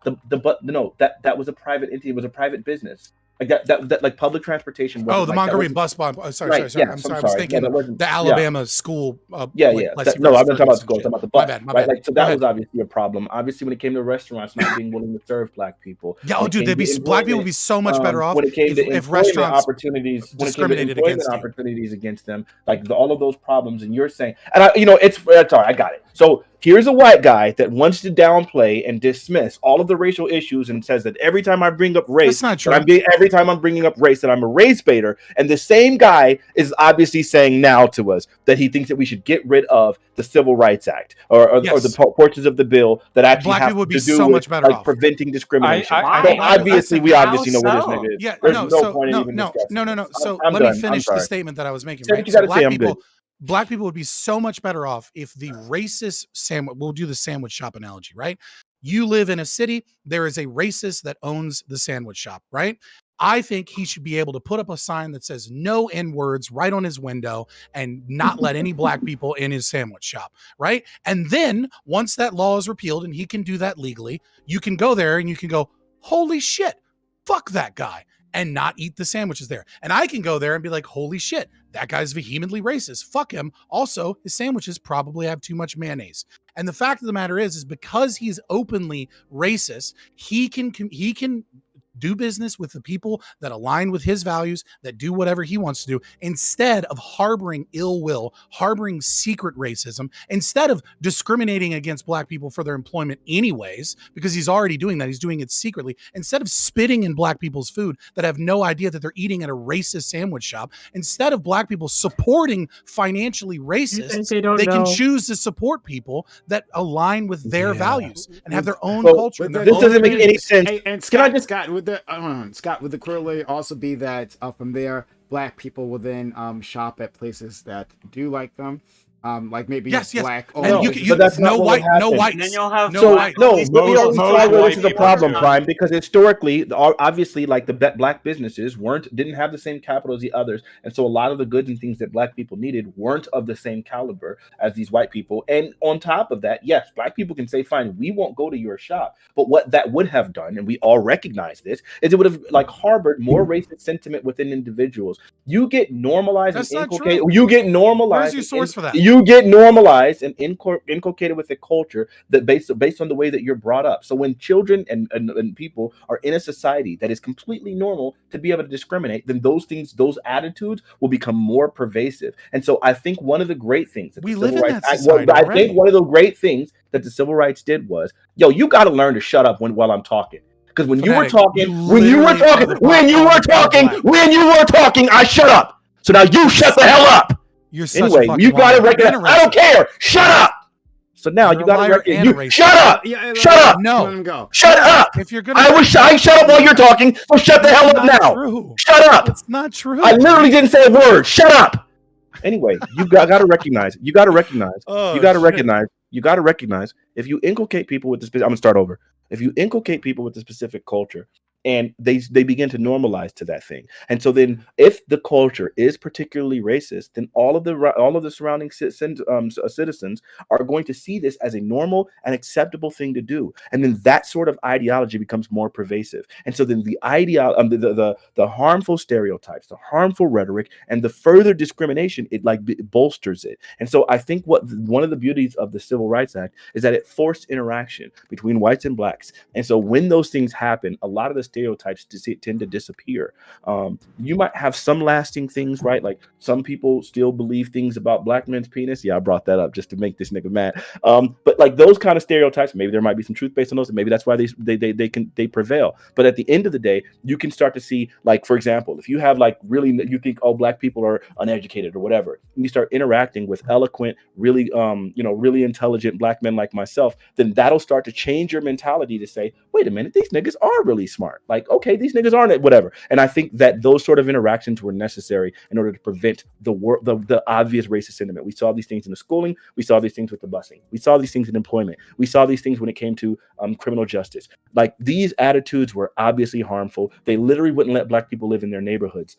That was a private entity. It was a private business. Like that like public transportation. Oh, the Montgomery bus bomb. Oh, sorry. Yeah, I'm sorry. I was thinking the Alabama school. No, I'm not talking about school. I'm talking about the bus. My bad. Like, so that was obviously a problem. Obviously, when it came to restaurants not being willing to serve black people. Yeah, black people would be so much better off when it came to if restaurants opportunities discriminated against them. Like all of those problems, and you're saying, and it's all right. I got it. So here's a white guy that wants to downplay and dismiss all of the racial issues and says that every time I bring up race, that's not true. Every time I'm bringing up race, that I'm a race baiter. And the same guy is obviously saying now to us that he thinks that we should get rid of the Civil Rights Act or the portions of the bill that actually black have people would be to do so much better like off. Preventing discrimination. We obviously know where this nigga is. Yeah, There's no point in even discussing. No. So I'm let done. me finish the statement that I was making. Say what you gotta say, I'm good. Black people would be so much better off if the racist sandwich, we'll do the sandwich shop analogy, right? You live in a city, there is a racist that owns the sandwich shop, right? I think he should be able to put up a sign that says no N-words right on his window and not let any black people in his sandwich shop, right? And then once that law is repealed and he can do that legally, you can go there and you can go, holy shit, fuck that guy, and not eat the sandwiches there. And I can go there and be like, holy shit, that guy's vehemently racist. Fuck him. Also, his sandwiches probably have too much mayonnaise. And the fact of the matter is because he's openly racist, he can do business with the people that align with his values, that do whatever he wants to do, instead of harboring ill will, harboring secret racism, instead of discriminating against black people for their employment anyways, because he's already doing that. He's doing it secretly. Instead of spitting in black people's food that have no idea that they're eating at a racist sandwich shop, instead of black people supporting financially racists, they can choose to support people that align with their values and have their own culture. This doesn't make any sense. And Scott, would the corollary also be that from there, black people will then shop at places that do like them? Like maybe black. Oh, and but that's no white. And then you'll have but we always try where this is a problem, Prime, because historically, obviously, like the black businesses didn't have the same capital as the others, and so a lot of the goods and things that black people needed weren't of the same caliber as these white people. And on top of that, yes, black people can say, "Fine, we won't go to your shop," but what that would have done, and we all recognize this, is it would have like harbored more racist sentiment within individuals. You get normalized and inculcated. You get normalized. Where's your source for that? You get normalized and inculcated with a culture that based on the way that you're brought up. So when children and people are in a society that is completely normal to be able to discriminate, then those attitudes will become more pervasive. And so I think one of the great things that one of the great things that the civil rights did was, you got to learn to shut up while I'm talking. Because when you were talking, I shut up. So now you shut the hell up. Anyway, you gotta recognize. I don't care. Shut up. So now you gotta recognize. Shut up. Shut up. No. Shut up. If you're gonna, I shut up while you're talking. So shut the hell up now. Shut up. It's not true. I literally didn't say a word. Shut up. Anyway, you gotta recognize. You gotta recognize. If you inculcate people with this, I'm gonna start over. If you inculcate people with a specific culture, and they begin to normalize to that thing, and so then if the culture is particularly racist, then all of the surrounding citizens are going to see this as a normal and acceptable thing to do, and then that sort of ideology becomes more pervasive, and so then the harmful stereotypes, the harmful rhetoric, and the further discrimination, it bolsters it. And so I think one of the beauties of the Civil Rights Act is that it forced interaction between whites and blacks, and so when those things happen, a lot of the stereotypes tend to disappear. You might have some lasting things, right? Like some people still believe things about black men's penis. Yeah, I brought that up just to make this nigga mad. But like those kind of stereotypes, maybe there might be some truth based on those, and maybe that's why they prevail. But at the end of the day, you can start to see, like, for example, if you have like really, you think, oh, black people are uneducated or whatever, and you start interacting with eloquent, really really intelligent black men like myself, then that'll start to change your mentality to say, wait a minute, these niggas are really smart. Like, okay, these niggas aren't whatever. And I think that those sort of interactions were necessary in order to prevent the obvious racist sentiment. We saw these things in the schooling. We saw these things with the busing. We saw these things in employment. We saw these things when it came to criminal justice. Like, these attitudes were obviously harmful. They literally wouldn't let black people live in their neighborhoods.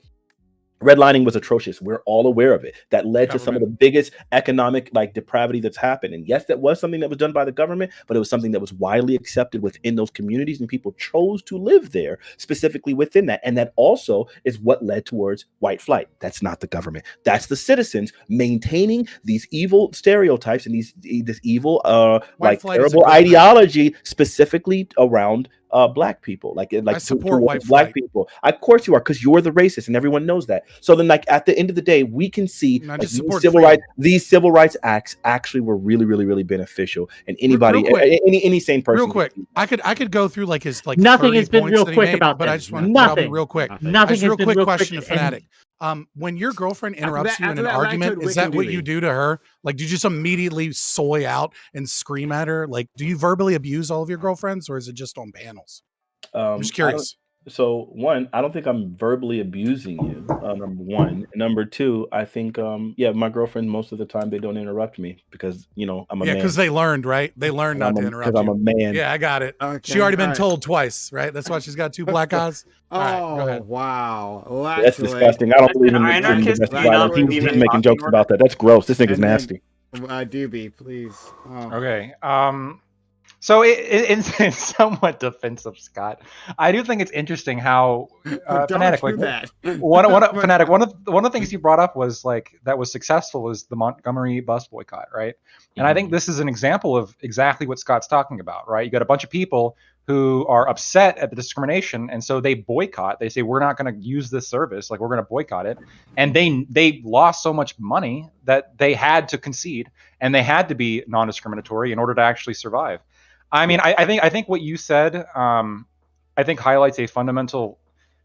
Redlining was atrocious. We're all aware of it. That led to some of the biggest economic depravity that's happened. And yes, that was something that was done by the government, but it was something that was widely accepted within those communities, and people chose to live there specifically within that. And that also is what led towards white flight. That's not the government. That's the citizens maintaining these evil stereotypes and this evil terrible ideology specifically around black people, like I support white black people. Of course you are, because you're the racist, and everyone knows that. So then, like, at the end of the day, we can see these civil rights acts actually were really, really, really beneficial. And anybody, any sane person, real quick, I could go through like his like nothing has been real quick about but this. I just want nothing real quick. Nothing. Real quick question to Fanatic. When your girlfriend interrupts you in an argument, is that what you do to her? Like, do you just immediately soy out and scream at her? Like, do you verbally abuse all of your girlfriends, or is it just on panels? I'm just curious. So one, I don't think I'm verbally abusing you. Number one. Number two, I think my girlfriend, most of the time they don't interrupt me because I'm a man. Because they learned, right? They learned not to interrupt. Because I'm a man. Yeah, I got it. Okay, she already been told twice, right? That's why she's got 2 black eyes. Oh, right, go ahead. Wow. Well, that's disgusting. I don't believe in domestic violence. He's making jokes about that. That's gross. This nigga's nasty. Doobie, please. Okay. So in somewhat defense of Scott, I do think it's interesting how Fanatic, like one of the things you brought up was like that was successful was the Montgomery bus boycott, right? And I think this is an example of exactly what Scott's talking about, right? You got a bunch of people who are upset at the discrimination, and so they boycott. They say, we're not going to use this service, like we're going to boycott it. And they lost so much money that they had to concede, and they had to be non-discriminatory in order to actually survive. I mean, I think what you said, I think highlights a fundamental,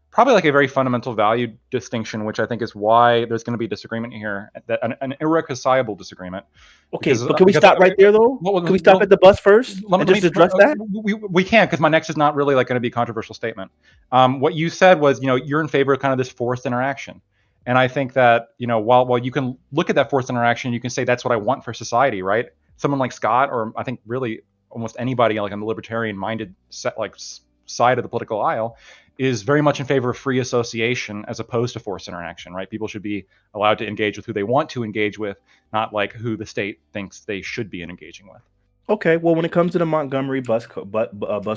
probably like a very fundamental value distinction, which I think is why there's going to be disagreement here, that an irreconcilable disagreement. Okay, but can we stop right there though? Can we stop at the bus first and just address that? We can, because my next is not really like going to be a controversial statement. What you said was, you're in favor of kind of this forced interaction. And I think that, while you can look at that forced interaction, you can say that's what I want for society, right? Someone like Scott, or I think really almost anybody like on the libertarian-minded side of the political aisle, is very much in favor of free association as opposed to forced interaction, right? People should be allowed to engage with who they want to engage with, not like who the state thinks they should be engaging with. Okay, well, when it comes to the Montgomery bus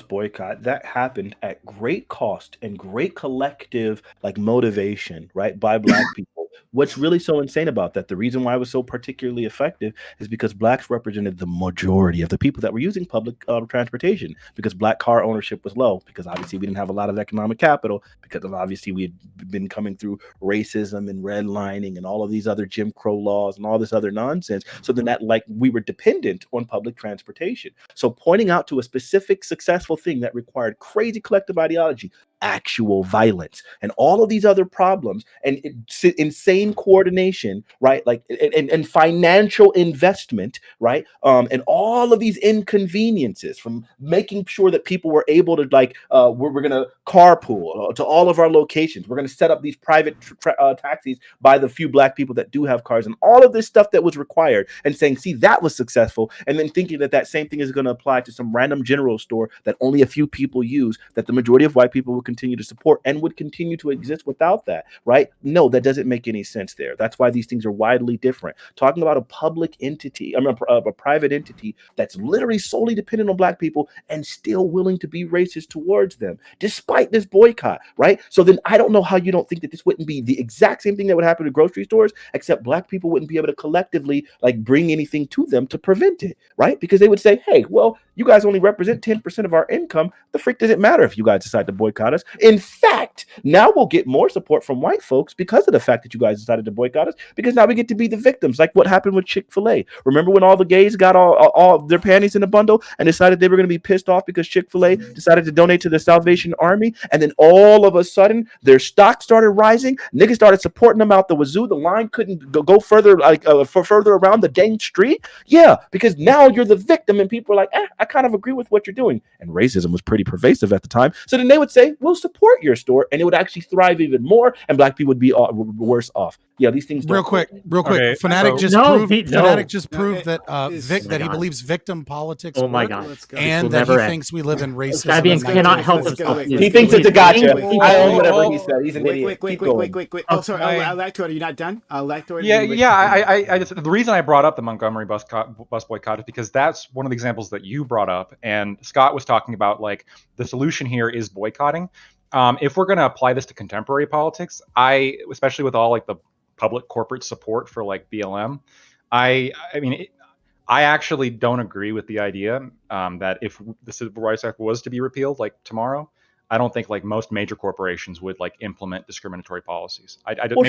boycott, that happened at great cost and great collective motivation, right, by black people. What's really so insane about that, the reason why it was so particularly effective, is because blacks represented the majority of the people that were using public transportation, because black car ownership was low, because obviously we didn't have a lot of economic capital, because of obviously we had been coming through racism and redlining and all of these other Jim Crow laws and all this other nonsense. So then that we were dependent on public transportation. So pointing out to a specific successful thing that required crazy collective ideology, actual violence, and all of these other problems, and insane coordination, right? And financial investment, right? And all of these inconveniences, from making sure that people were able to we're going to carpool to all of our locations. We're going to set up these private taxis by the few black people that do have cars, and all of this stuff that was required, and saying, see, that was successful. And then thinking that same thing is going to apply to some random general store that only a few people use, that the majority of white people will continue to support and would continue to exist without that, right? No, that doesn't make any sense there. That's why these things are widely different. Talking about a public entity, a private entity that's literally solely dependent on black people and still willing to be racist towards them, despite this boycott, right? So then I don't know how you don't think that this wouldn't be the exact same thing that would happen to grocery stores, except black people wouldn't be able to collectively bring anything to them to prevent it, right? Because they would say, hey, well, You guys only represent 10% of our income. The freak does it matter if you guys decide to boycott us? In fact, now we'll get more support from white folks because of the fact that you guys decided to boycott us, because now we get to be the victims, like what happened with Chick-fil-A. Remember when all the gays got all their panties in a bundle and decided they were going to be pissed off because Chick-fil-A decided to donate to the Salvation Army, and then all of a sudden their stock started rising, niggas started supporting them out the wazoo, the line couldn't go further, further around the dang street? Yeah, because now you're the victim, and people are like, I kind of agree with what you're doing. And racism was pretty pervasive at the time. So then they would say, we'll support your store, and it would actually thrive even more, and black people would be worse off. Yeah, these things. Real quick. Okay, Fanatic just proved that that he believes victim politics. Oh my work, god! And that he thinks we live in racism. Fabian cannot help himself. He thinks it's a gotcha. I own whatever he said. He's an idiot. Wait. Oh, sorry. Lector, are you not done? Lector. I just, the reason I brought up the Montgomery bus boycott is because that's one of the examples that you brought up, and Scott was talking about, like, the solution here is boycotting. If we're going to apply this to contemporary politics, especially with all like the public corporate support for like BLM, I actually don't agree with the idea that if the Civil Rights Act was to be repealed like tomorrow, I don't think like most major corporations would like implement discriminatory policies.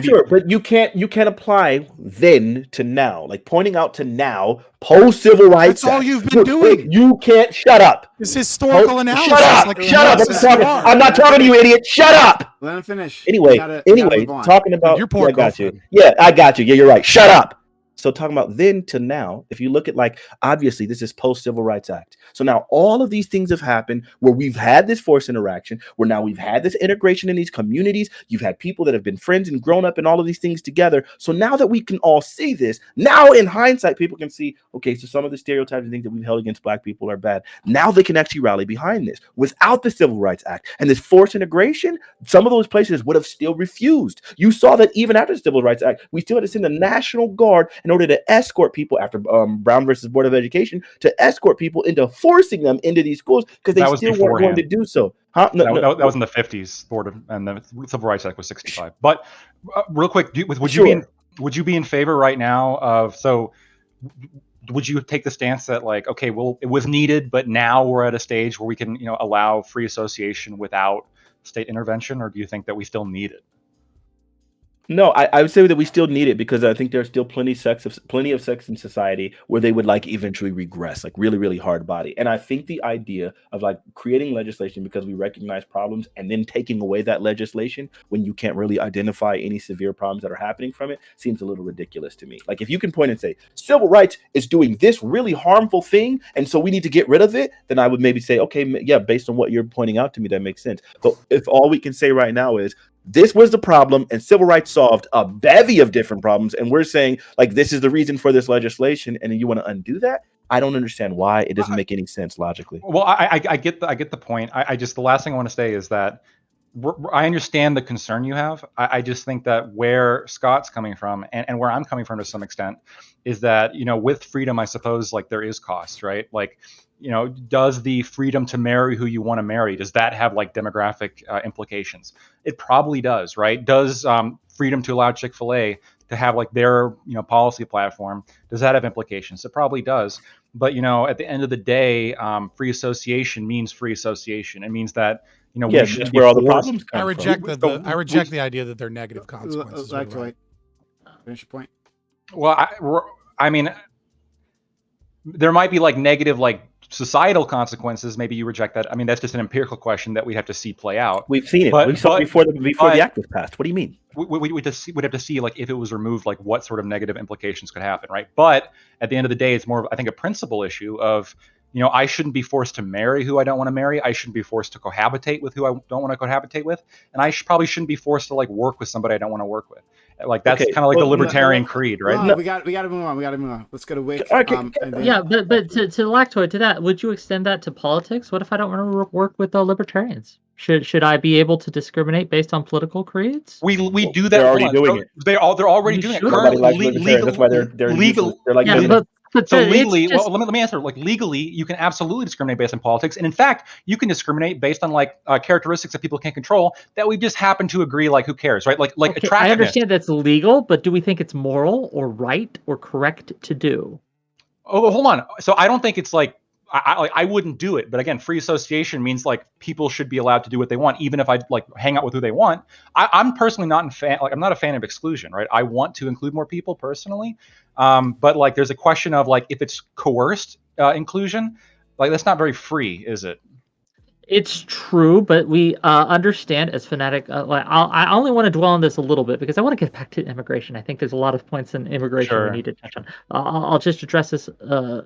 Sure, but you can't apply then to now, like pointing out to now post Civil Rights. That's all you've been doing. You can't shut up. It's historical analysis. Shut up! I'm not talking to you, idiot. Shut up. Let him finish. Anyway, talking about. Your poor I got you. Yeah, I got you. Yeah, you're right. Shut up. So talking about then to now, if you look at, like, obviously this is post Civil Rights Act. So now all of these things have happened where we've had this forced interaction, where now we've had this integration in these communities. You've had people that have been friends and grown up and all of these things together. So now that we can all see this, now in hindsight, people can see, okay, so some of the stereotypes and things that we've held against black people are bad. Now they can actually rally behind this. Without the Civil Rights Act and this forced integration, some of those places would have still refused. You saw that even after the Civil Rights Act, we still had to send the National Guard in order to escort people, after Brown versus Board of Education, to escort people into forcing them into these schools because they still weren't going to do so. Huh? That was in the 50s, and the Civil Rights Act was 65. But real quick, would you be in favor right now of, so would you take the stance that, like, okay, well, it was needed, but now we're at a stage where we can, allow free association without state intervention, or do you think that we still need it? No, I would say that we still need it because I think there's still plenty of sex in society where they would like eventually regress, like really, really hard body. And I think the idea of like creating legislation because we recognize problems and then taking away that legislation when you can't really identify any severe problems that are happening from it seems a little ridiculous to me. Like, if you can point and say civil rights is doing this really harmful thing and so we need to get rid of it, then I would maybe say, okay, yeah, based on what you're pointing out to me, that makes sense. But if all we can say right now is this was the problem, and civil rights solved a bevy of different problems, and we're saying, like, this is the reason for this legislation, and you want to undo that? I don't understand why. It doesn't make any sense logically. Well, I get the point. I just, the last thing I want to say is that I understand the concern you have. I just think that where Scott's coming from and where I'm coming from to some extent is that, with freedom, I suppose, like, there is cost, right? Like, does the freedom to marry who you want to marry, does that have like demographic implications? It probably does, right? Does freedom to allow Chick-fil-A to have like their, policy platform, does that have implications? It probably does. But, at the end of the day, free association means free association. It means that, we should be where all the problems come I reject the idea that they're negative consequences. Finish your point. Well, I mean, there might be like negative, like, societal consequences. Maybe you reject that. I mean, that's just an empirical question that we'd have to see play out. We've seen it. We saw it before the act was passed. What do you mean? We'd have to see, like, if it was removed, like, what sort of negative implications could happen, right? But at the end of the day, it's more of, I think, a principle issue of, I shouldn't be forced to marry who I don't want to marry. I shouldn't be forced to cohabitate with who I don't want to cohabitate with. And I probably shouldn't be forced to, like, work with somebody I don't want to work with. Like, that's kind of like the libertarian creed, right? No, we got to move on. Let's go to Wick. But to Lactoid, to that, would you extend that to politics? What if I don't want to work with libertarians? Should I be able to discriminate based on political creeds? We do that. They're already doing it. They're already doing it. That's why they're legal. They're like, so legally, let me answer. Like, legally, you can absolutely discriminate based on politics, and in fact, you can discriminate based on like characteristics that people can't control that we just happen to agree. Like, who cares, right? Like attractiveness. I understand that's legal, but do we think it's moral or right or correct to do? Oh, hold on. So I don't think it's like I wouldn't do it. But again, free association means like people should be allowed to do what they want, even if I like hang out with who they want. I'm personally not I'm not a fan of exclusion, right? I want to include more people personally, but like there's a question of like if it's coerced inclusion, like that's not very free, is it? It's true, but we understand as Fnatic. I only want to dwell on this a little bit because I want to get back to immigration. I think there's a lot of points in immigration we need to touch on. I'll just address this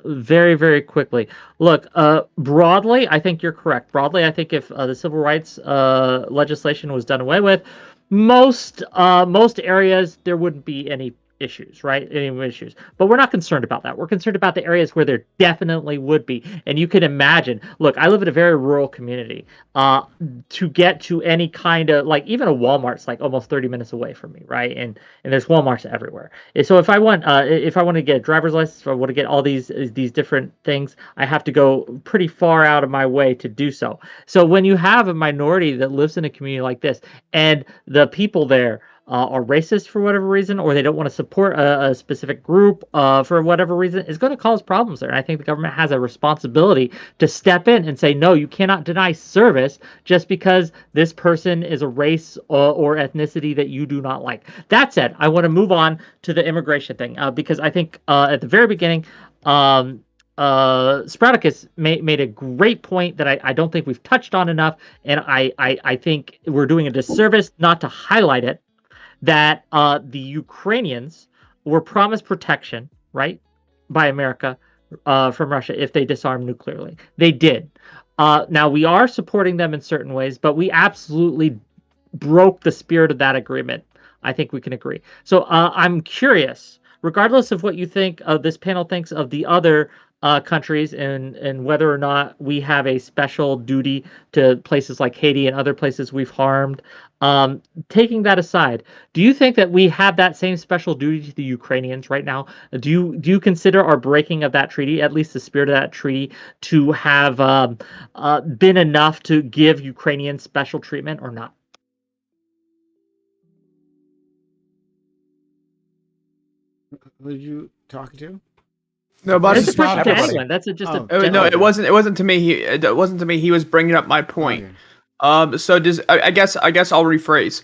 very, very quickly. Look, broadly, I think you're correct. Broadly, I think if the civil rights legislation was done away with, most areas there wouldn't be any issues, right? Any issues. But we're not concerned about that. We're concerned about the areas where there definitely would be. And you can imagine, look, I live in a very rural community. To get to any kind of, like, even a Walmart's like almost 30 minutes away from me, right? And there's Walmarts everywhere. And so if I want to get a driver's license, if I want to get all these different things, I have to go pretty far out of my way to do so. So when you have a minority that lives in a community like this, and the people there are racist for whatever reason, or they don't want to support a specific group for whatever reason, it's going to cause problems there. And I think the government has a responsibility to step in and say, no, you cannot deny service just because this person is a race or ethnicity that you do not like. That said, I want to move on to the immigration thing because I think at the very beginning, Sproutacus made a great point that I don't think we've touched on enough, and I think we're doing a disservice not to highlight it, that the Ukrainians were promised protection, right, by America from Russia if they disarm nuclearly. They did. Now, we are supporting them in certain ways, but we absolutely broke the spirit of that agreement. I think we can agree. So I'm curious, regardless of what you think of this panel thinks of the other countries and whether or not we have a special duty to places like Haiti and other places we've harmed. Taking that aside, do you think that we have that same special duty to the Ukrainians right now? Do you consider our breaking of that treaty, at least the spirit of that treaty, to have been enough to give Ukrainians special treatment or not? Who are you talking to? No, but it's a question to anyone. That's just a no. It wasn't to me. It wasn't to me. He was bringing up my point. Okay. So I guess I'll rephrase.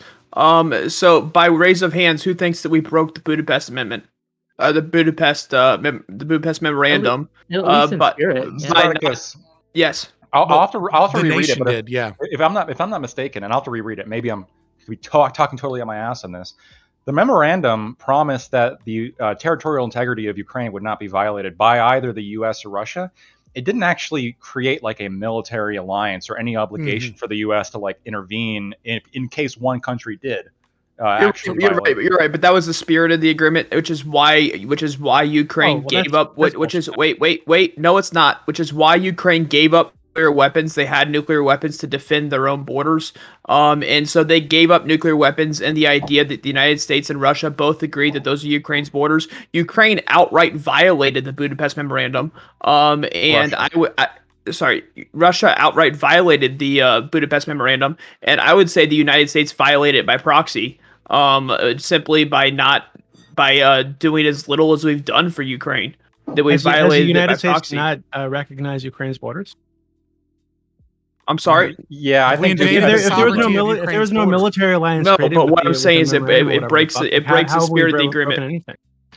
So by raise of hands, who thinks that we broke the Budapest Amendment, the Budapest Memorandum? But yes, I'll have to reread it. But if I'm not mistaken, and I'll have to reread it. Maybe I'm talking totally on my ass on this. The memorandum promised that the territorial integrity of Ukraine would not be violated by either the U.S. or Russia. It didn't actually create like a military alliance or any obligation for the U.S. to like intervene in case one country did. You're right, but that was the spirit of the agreement, which is why Ukraine gave up. No, it's not. Which is why Ukraine gave up nuclear weapons. They had nuclear weapons to defend their own borders, and so they gave up nuclear weapons. And the idea that the United States and Russia both agreed that those are Ukraine's borders. Ukraine outright violated the Budapest Memorandum, Russia outright violated the Budapest Memorandum, and I would say the United States violated it by proxy, simply by doing as little as we've done for Ukraine. That we violated the United States proxy. Not recognize Ukraine's borders. I'm sorry. Yeah, I think if there was no military alliance. No, but what I'm saying is it breaks the spirit of the agreement.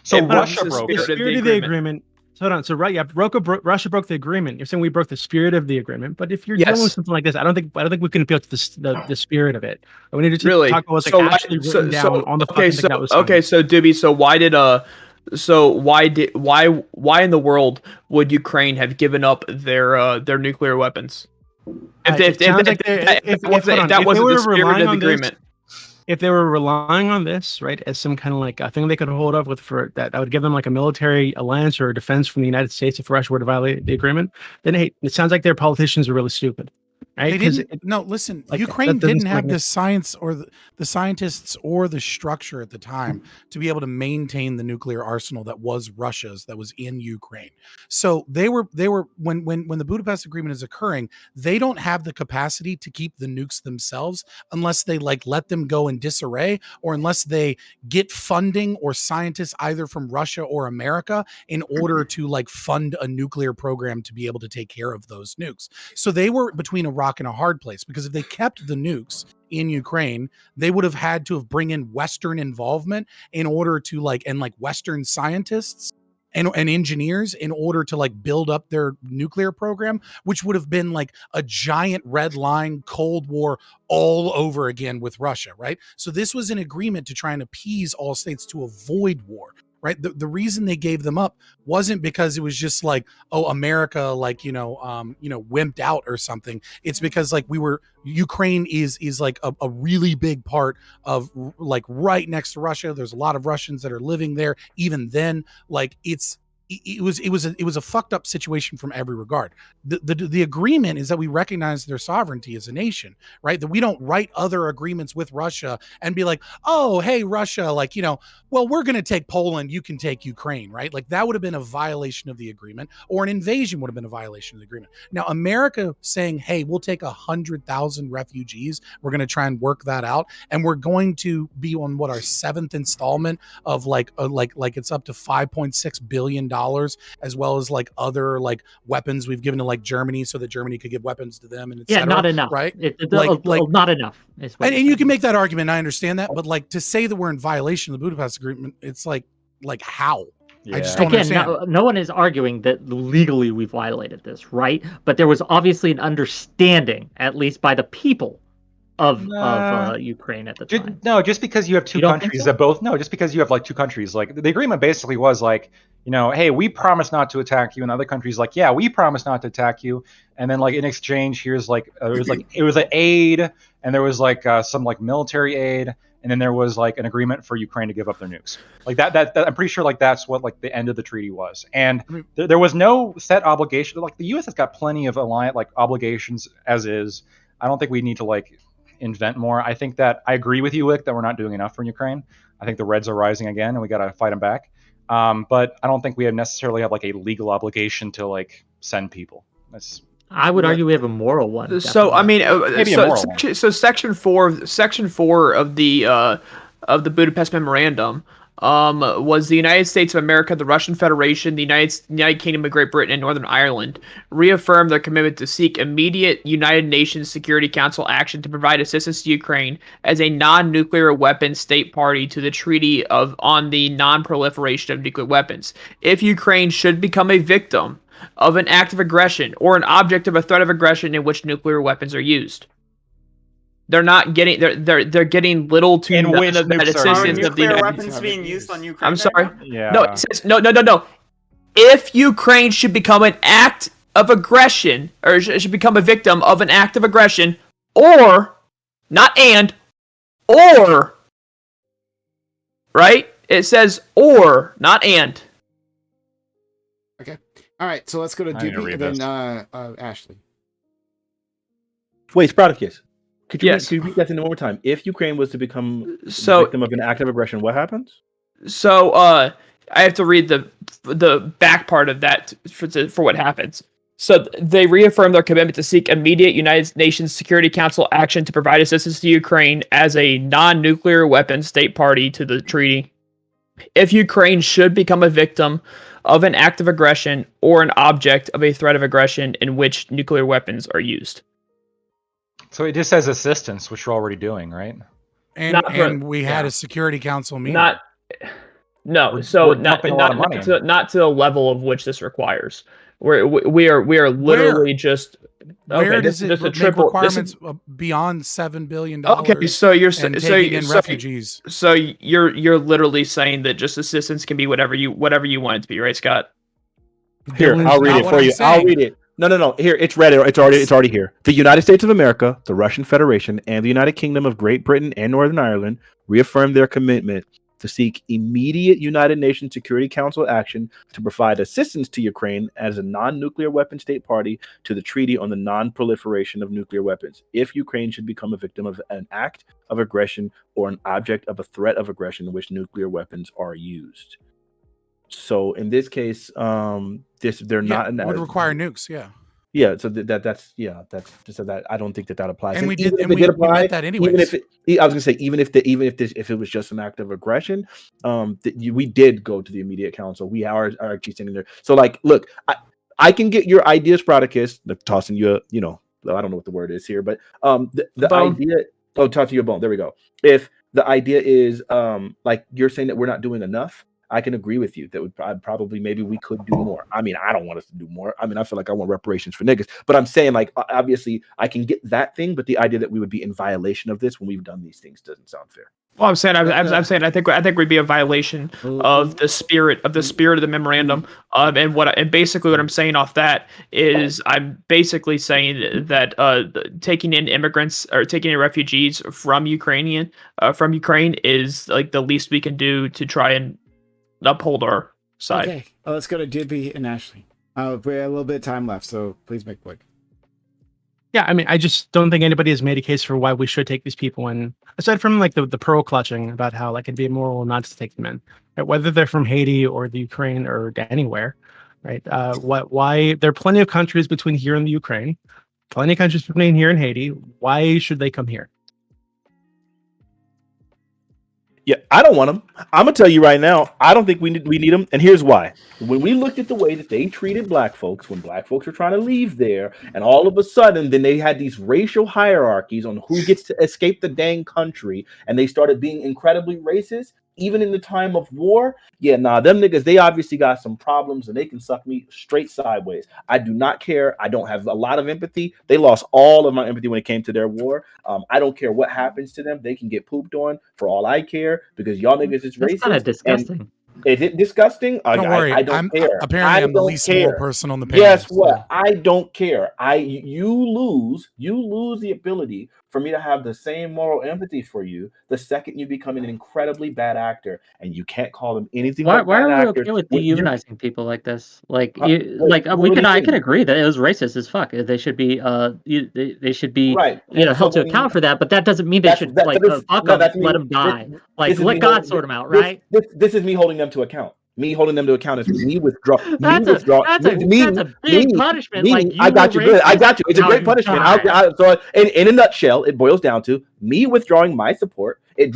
So Russia broke the spirit of the agreement. Hold on. So Russia broke the agreement. You're saying we broke the spirit of the agreement. But if you're dealing with something like this, I don't think we can appeal to the spirit of it. We need to talk about what's actually written down on the fucking thing that was signed. Okay, so Doobie, why in the world would Ukraine have given up their nuclear weapons? If that wasn't the spirit of the agreement. If they were relying on this, right, as some kind of like a thing they could hold up with for that would give them like a military alliance or a defense from the United States if Russia were to violate the agreement, then hey, it sounds like their politicians are really stupid. right? They 'Cause didn't. No, listen. like, Ukraine that doesn't didn't have make the science or the scientists or the structure at the time to be able to maintain the nuclear arsenal that was Russia's, that was in Ukraine. So they were when the Budapest Agreement is occurring, they don't have the capacity to keep the nukes themselves unless they like let them go in disarray, or unless they get funding or scientists either from Russia or America in order to like fund a nuclear program to be able to take care of those nukes. So they were between a rock and a hard place, because if they kept the nukes in Ukraine, they would have had to have bring in Western involvement in order to like Western scientists and engineers in order to like build up their nuclear program, which would have been like a giant red line Cold War all over again with Russia, right? So this was an agreement to try and appease all states to avoid war. Right. The reason they gave them up wasn't because it was just like, oh, America, like, wimped out or something. It's because like Ukraine is like a really big part of like right next to Russia. There's a lot of Russians that are living there. Even then, like it was a fucked up situation from every regard. The agreement is that we recognize their sovereignty as a nation, right? That we don't write other agreements with Russia and be like, oh, hey, Russia, like, well, we're going to take Poland, you can take Ukraine, right? Like that would have been a violation of the agreement, or an invasion would have been a violation of the agreement. Now, America saying, hey, we'll take 100,000 refugees, we're going to try and work that out, and we're going to be on what, our 7th installment of like it's up to $5.6 billion, as well as like other like weapons we've given to like Germany so that Germany could give weapons to them, and yeah, not enough, right? Not enough. And you can make that argument. I understand that, but like to say that we're in violation of the Budapest Agreement, it's like how? Yeah. I just don't understand. No one is arguing that legally we violated this, right? But there was obviously an understanding, at least by the people of Ukraine at the time. No, just because you have two countries that both just because you have like two countries, like the agreement basically was like, hey, we promise not to attack you, and other countries like, yeah, we promise not to attack you, and then like in exchange, here's like it was an aid, and there was like some like military aid, and then there was like an agreement for Ukraine to give up their nukes, like that I'm pretty sure like that's what like the end of the treaty was, and there was no set obligation. Like the U.S. has got plenty of obligations as is. I don't think we need to like invent more. I think that I agree with you, Wick, that we're not doing enough for Ukraine. I think the Reds are rising again, and we got to fight them back. But I don't think we necessarily have like a legal obligation to like send people. I would argue we have a moral one. Definitely. So I mean, maybe a moral one. So section 4 of the Budapest Memorandum was the United States of America, the Russian Federation, the United Kingdom of Great Britain, and Northern Ireland reaffirmed their commitment to seek immediate United Nations Security Council action to provide assistance to Ukraine as a non-nuclear weapons state party to the Treaty on the Non-Proliferation of Nuclear Weapons. If Ukraine should become a victim of an act of aggression or an object of a threat of aggression in which nuclear weapons are used. They're not getting. They're getting little to none of that assistance of the nuclear weapons being used on Ukraine. I'm sorry. Yeah. No, it says, no. If Ukraine should become an act of aggression, or should become a victim of an act of aggression, or right? It says or, not and. Okay. All right. So let's go to Doobie and then Ashley. Wait, Sproutacus. Could you repeat that one more time? If Ukraine was to become a victim of an act of aggression, what happens? So I have to read the back part of that for what happens. So they reaffirm their commitment to seek immediate United Nations Security Council action to provide assistance to Ukraine as a non-nuclear weapon state party to the treaty. If Ukraine should become a victim of an act of aggression or an object of a threat of aggression in which nuclear weapons are used. So it just says assistance, which we're already doing, right? And we had a Security Council meeting. Not to the level of which this requires. We are literally just. Where does it make requirements beyond $7 billion? Okay, so you're taking in refugees. So you're literally saying that just assistance can be whatever you want it to be, right, Scott? Here, I'll read it for you. I'll read it. No. Here, it's read. It's already here. The United States of America, the Russian Federation, and the United Kingdom of Great Britain and Northern Ireland reaffirmed their commitment to seek immediate United Nations Security Council action to provide assistance to Ukraine as a non-nuclear weapon state party to the Treaty on the Non-Proliferation of Nuclear Weapons, if Ukraine should become a victim of an act of aggression or an object of a threat of aggression in which nuclear weapons are used. So in this case, they're not would require nukes. Yeah, so that's just so that I don't think that applies. And we even did, if and it did apply, meant that anyways. even if I was gonna say, if it was just an act of aggression, we did go to the immediate council. We are actually standing there. So like, look, I can get your ideas, Sproticus, tossing you, I don't know what the word is here, but the idea. Oh, tossing you a bone. There we go. If the idea is like you're saying that we're not doing enough, I can agree with you that I'd probably maybe we could do more. I mean, I don't want us to do more. I mean, I feel like I want reparations for niggas, but I'm saying like obviously I can get that thing, but the idea that we would be in violation of this when we've done these things doesn't sound fair. Well, I'm saying I think we'd be a violation of the spirit of the memorandum. And basically what I'm saying off that is I'm basically saying that taking in immigrants or taking in refugees from Ukraine is like the least we can do to try and uphold our side. Okay, let's go to Dibby and Ashley. We have a little bit of time left, so please make quick. Yeah, I mean, I just don't think anybody has made a case for why we should take these people in, aside from like the pearl clutching about how like it'd be immoral not to take them in, right? Whether they're from Haiti or the Ukraine or anywhere, right? Why there are plenty of countries between here and the Ukraine, plenty of countries between here and Haiti. Why should they come here? Yeah, I don't want them. I'm gonna tell you right now, I don't think we need them, and here's why. When we looked at the way that they treated black folks when black folks were trying to leave there, and all of a sudden, then they had these racial hierarchies on who gets to escape the dang country, and they started being incredibly racist. Even in the time of war, them niggas, they obviously got some problems and they can suck me straight sideways. I do not care. I don't have a lot of empathy. They lost all of my empathy when it came to their war. I don't care what happens to them. They can get pooped on for all I care because y'all niggas is racist. That's kind of disgusting. Is it disgusting? Don't worry. I don't care. Apparently, I'm the least moral person on the panel. Guess what? I don't care. You lose the ability for me to have the same moral empathy for you the second you become an incredibly bad actor, and you can't call them anything. Why are we okay with dehumanizing people like this? I can agree that it was racist as fuck. They should be they should be right. Held to account for that. But that doesn't mean they should fuck them, let them die. Let God sort them out, right? This is me holding them to account. Me holding them to account is me withdraw. That's a big punishment. I got you. Good. I got you. It's a great punishment. So in a nutshell, it boils down to me withdrawing my support. It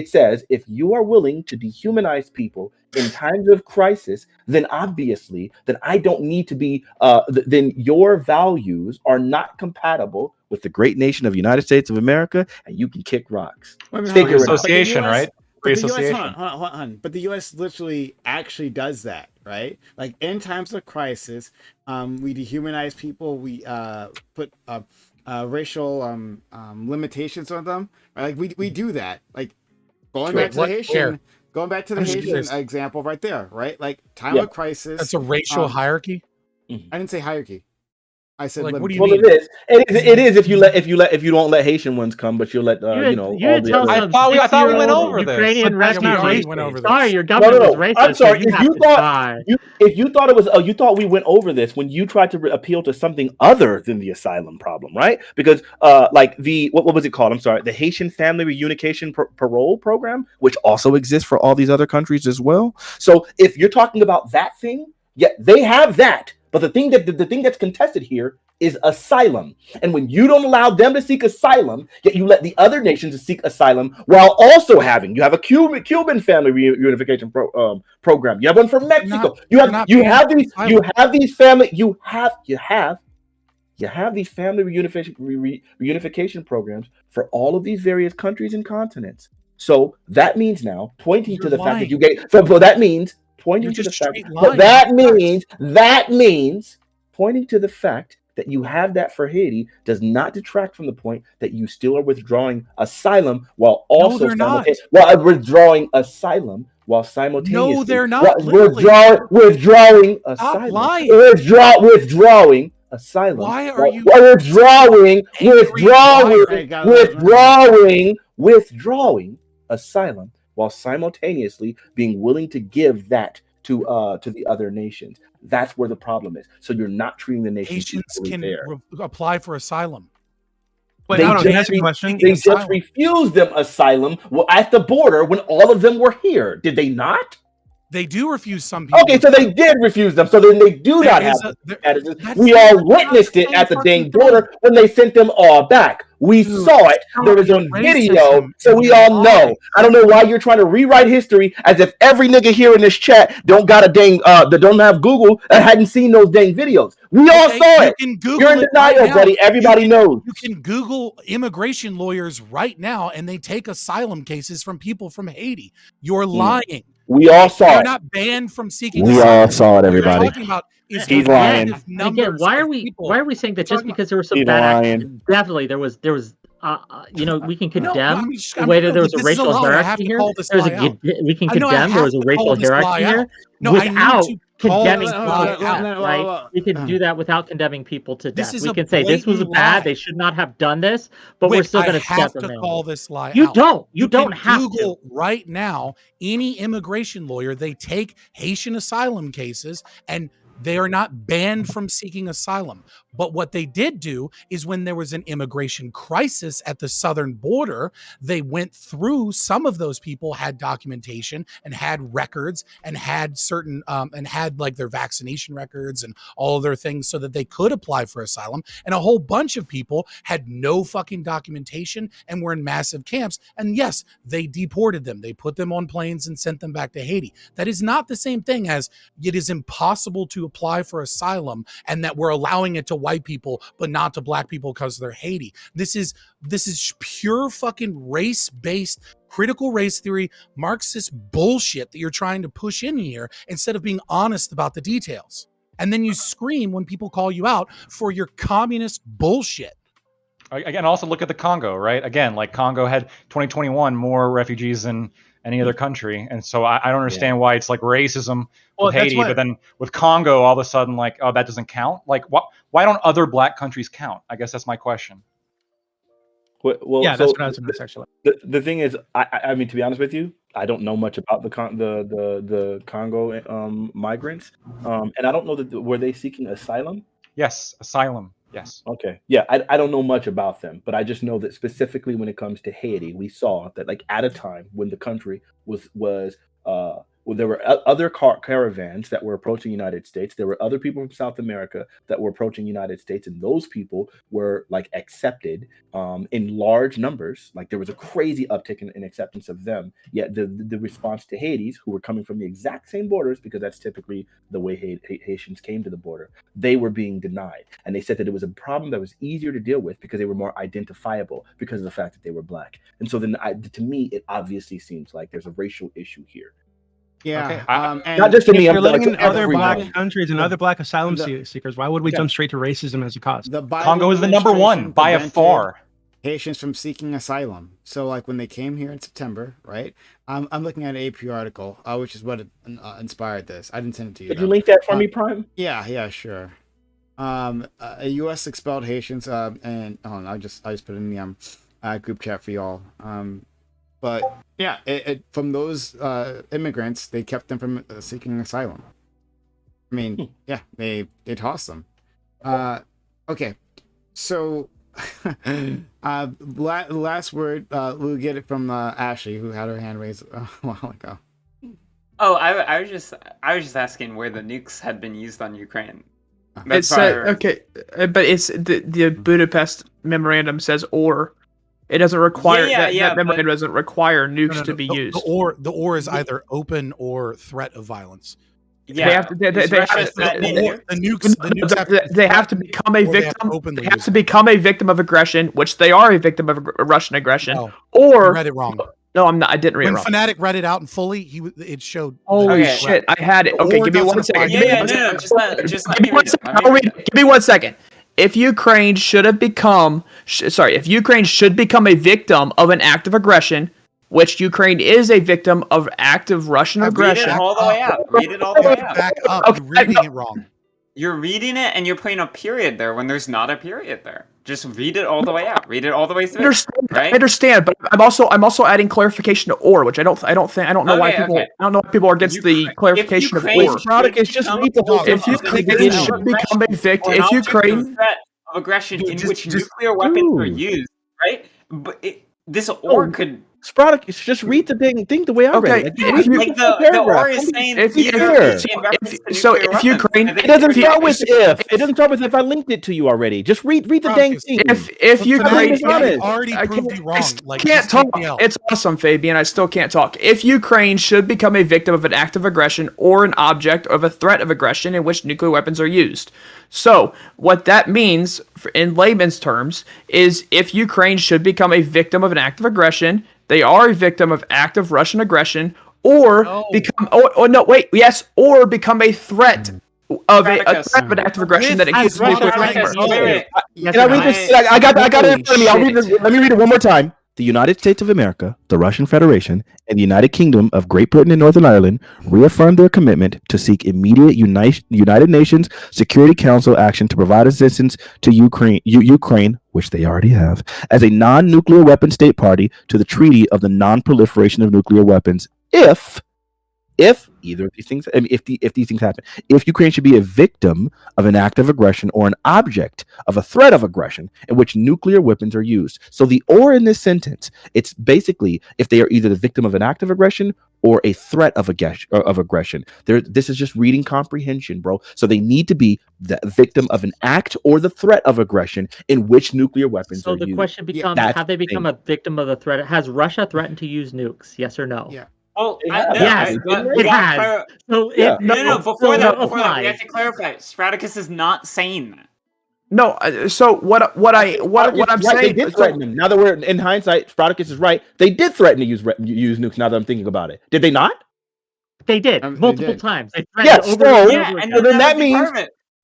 says if you are willing to dehumanize people in times of crisis, then obviously I don't need to be. Then your values are not compatible with the great nation of the United States of America, and you can kick rocks. Association, right? But the US, hold on. But the U.S. literally actually does that, right? Like in times of crisis, we dehumanize people. We put racial limitations on them. Right? Like we do that. Like going back to the Haitian example right there, right? Like time of crisis. That's a racial hierarchy. I didn't say hierarchy. I said, like, what do you mean? It is if you don't let Haitian ones come, but you'll let all the other. I thought we went over this. Ukrainian refugees. Sorry, your government was racist. I'm sorry. If you thought it was, you thought we went over this when you tried to appeal to something other than the asylum problem, right? Because like what was it called? I'm sorry, the Haitian Family Reunification Parole Program, which also exists for all these other countries as well. So if you're talking about that thing, yeah, they have that. But the thing that's contested here is asylum. And when you don't allow them to seek asylum, yet you let the other nations seek asylum while also you have a Cuban family reunification program. You have one for Mexico. You have these family reunification programs for all of these various countries and continents. So that means now pointing to the fact that you gave. So that means. Pointing to the fact, but that means pointing to the fact that you have that for Haiti does not detract from the point that you still are withdrawing asylum while also withdrawing asylum while simultaneously. No, they're not. Withdrawing asylum. Withdrawing asylum. Why are you withdrawing asylum while simultaneously being willing to give that to the other nations. That's where the problem is. So you're not treating the nations Haitians equally can there. apply for asylum. Wait, They hold on, just can I ask you a question? They just refused them asylum at the border when all of them were here. Did they not? They do refuse some people. Okay, so they did refuse them. So then they do not have statuses. We all witnessed it at the dang border when they sent them all back. We saw it. There was on video, so we all know. I don't know why you're trying to rewrite history as if every nigga here in this chat don't got a dang that don't have Google and hadn't seen those dang videos. We all saw it. You're in denial, buddy. Everybody knows. You can Google immigration lawyers right now, and they take asylum cases from people from Haiti. You're lying. We all saw They're it. not banned from seeking We asylum. all saw it, everybody. What you're talking about is He's lying. Again, why are we saying that just because there was some He's bad lying. action, definitely there was we can condemn I'm the way that there was a this is a racial lie. I have hierarchy to here. call this There's lie out. we can I know I condemn there have was a to racial call this lie hierarchy here out. No, I need without to call condemning this people lie to out. death, right? We can do that without condemning people to This death. is We a can say this was blatant bad, lie. they should not have done this, but we're Wick, still I going to have step to them call in. this lie You out. don't. You don't can have Google to. right now any immigration lawyer. They take Haitian asylum cases and they are not banned from seeking asylum. But what they did do is when there was an immigration crisis at the southern border, they went through, some of those people had documentation and had records and had certain, and had like their vaccination records and all of their things so that they could apply for asylum. And a whole bunch of people had no fucking documentation and were in massive camps. And yes, they deported them. They put them on planes and sent them back to Haiti. That is not the same thing as it is impossible to apply for asylum and that we're allowing it to white people but not to black people because they're Haiti. This is pure fucking race-based critical race theory Marxist bullshit that you're trying to push in here instead of being honest about the details. And then you scream when people call you out for your communist bullshit. Again, also look at the Congo, right? Again, like Congo had 2021 more refugees than any other country. And so I don't understand why it's like racism with Haiti, but then with Congo, all of a sudden, like, oh, that doesn't count? Like, why don't other black countries count? I guess that's my question. Well, yeah, so that's what I was going to say, actually. The thing is, I mean, to be honest with you, I don't know much about the Congo migrants, and I don't know that were they seeking asylum? Yes, asylum. Yes. Okay. Yeah, I don't know much about them, but I just know that specifically when it comes to Haiti, we saw that like at a time when the country was well, there were other caravans that were approaching the United States. There were other people from South America that were approaching the United States, and those people were like accepted in large numbers. Like there was a crazy uptick in acceptance of them. Yet the response to Haitis, who were coming from the exact same borders, because that's typically the way Haitians came to the border, they were being denied. And they said that it was a problem that was easier to deal with because they were more identifiable because of the fact that they were black. And so then to me, it obviously seems like there's a racial issue here. Yeah, okay. and not just to me. If I'm you're living like in other everybody. black countries and other black asylum seekers, why would we jump straight to racism as a cause? the Biden Congo is the number one administration by a prevented far. Haitians from seeking asylum. So, like when they came here in September, right? I'm looking at an AP article, which is what inspired this. I didn't send it to you. Could you link that for me, Prime? Yeah, sure. A U.S. expelled Haitians, and hold on, I just put it in the group chat for y'all. But yeah, from those immigrants, they kept them from seeking asylum. I mean, yeah, they tossed them. Okay, so last word, we'll get it from Ashley, who had her hand raised a while ago. Oh, I was just asking where the nukes had been used on Ukraine. It said okay, but it's the Budapest memorandum says or. It doesn't require that memorandum doesn't require nukes to be used. The or is either open or threat of violence. Yeah, they have to become a victim. They have to become a victim of aggression, which they are a victim of Russian aggression. No, or you read it wrong. No, I'm not. I didn't read it When wrong. Fanatic read it out and fully, it showed. Holy shit! I had it. Okay, give me 1 second. Give me 1 second. If Ukraine should become a victim of an act of aggression, which Ukraine is a victim of active Russian aggression. Read it all the way out. Read it all the way out. Back up. You're reading it wrong. you're reading it and you're putting a period there when there's not a period there. Just read it all the way out. Read it all the way through. I understand, but I'm also adding clarification to or, which I don't know why people are against the clarification of or. Product is just read the whole If Ukraine should become a victim, if Ukraine threat of aggression in which nuclear weapons are used, right? But this or could. Product is just read the thing the way I read it. The or is saying if Ukraine, it doesn't start with if. It doesn't start with if. I linked it to you already. Just read the dang thing. If Ukraine already proved you wrong. Like, can't talk. It's awesome, Fabian. I still can't talk. If Ukraine should become a victim of an act of aggression or an object of a threat of aggression in which nuclear weapons are used. So, what that means in layman's terms is if Ukraine should become a victim of an act of aggression, they are a victim of active Russian aggression, or become or become a threat of a threat of an act of aggression that includes nuclear weapons. Can I read this? I got it in front of me. Let me read it one more time. The United States of America, the Russian Federation, and the United Kingdom of Great Britain and Northern Ireland reaffirmed their commitment to seek immediate United Nations Security Council action to provide assistance to Ukraine, which they already have, as a non-nuclear weapon state party to the Treaty of the Non-Proliferation of Nuclear Weapons, if either of these things, if these things happen, if Ukraine should be a victim of an act of aggression or an object of a threat of aggression in which nuclear weapons are used. So the or in this sentence, it's basically if they are either the victim of an act of aggression or a threat of aggression. This is just reading comprehension, bro. So they need to be the victim of an act or the threat of aggression in which nuclear weapons are used. So the question becomes, have they become a victim of the threat? Has Russia threatened to use nukes? Yes or no? Yeah. Oh, yes, it has. So before that, we have to clarify. Spartacus is not saying that. No, so what I'm saying, they did threaten them. Now that we're in hindsight, Spartacus is right. They did threaten to use nukes. Now that I'm thinking about it, did they not? They did multiple times. They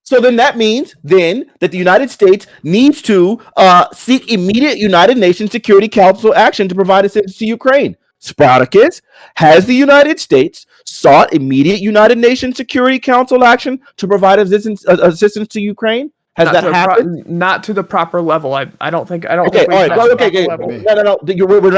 So then that means that the United States needs to seek immediate United Nations Security Council action to provide assistance to Ukraine. Spartacus, has the United States sought immediate United Nations Security Council action to provide assistance to Ukraine? Has that happened? Not to the proper level. I don't think. Okay. We're not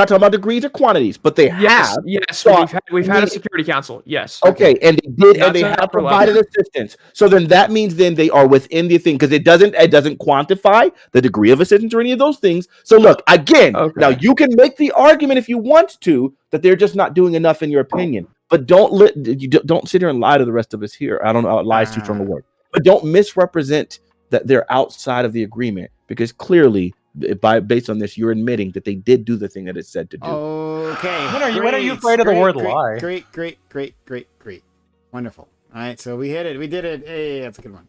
talking about degrees or quantities, but they have. Yes. We've had a Security Council. Yes. Okay, and they did, and they have provided assistance. So then that means they are within the thing because it doesn't quantify the degree of assistance or any of those things. So look again. Okay. Now you can make the argument if you want to that they're just not doing enough in your opinion, but don't sit here and lie to the rest of us here. I don't know. Lie's too strong a word, but don't misrepresent that they're outside of the agreement, because clearly, based on this, you're admitting that they did do the thing that it said to do. Okay. When are you afraid of the word lie? Great. Wonderful. All right, so we hit it. We did it. Hey, that's a good one.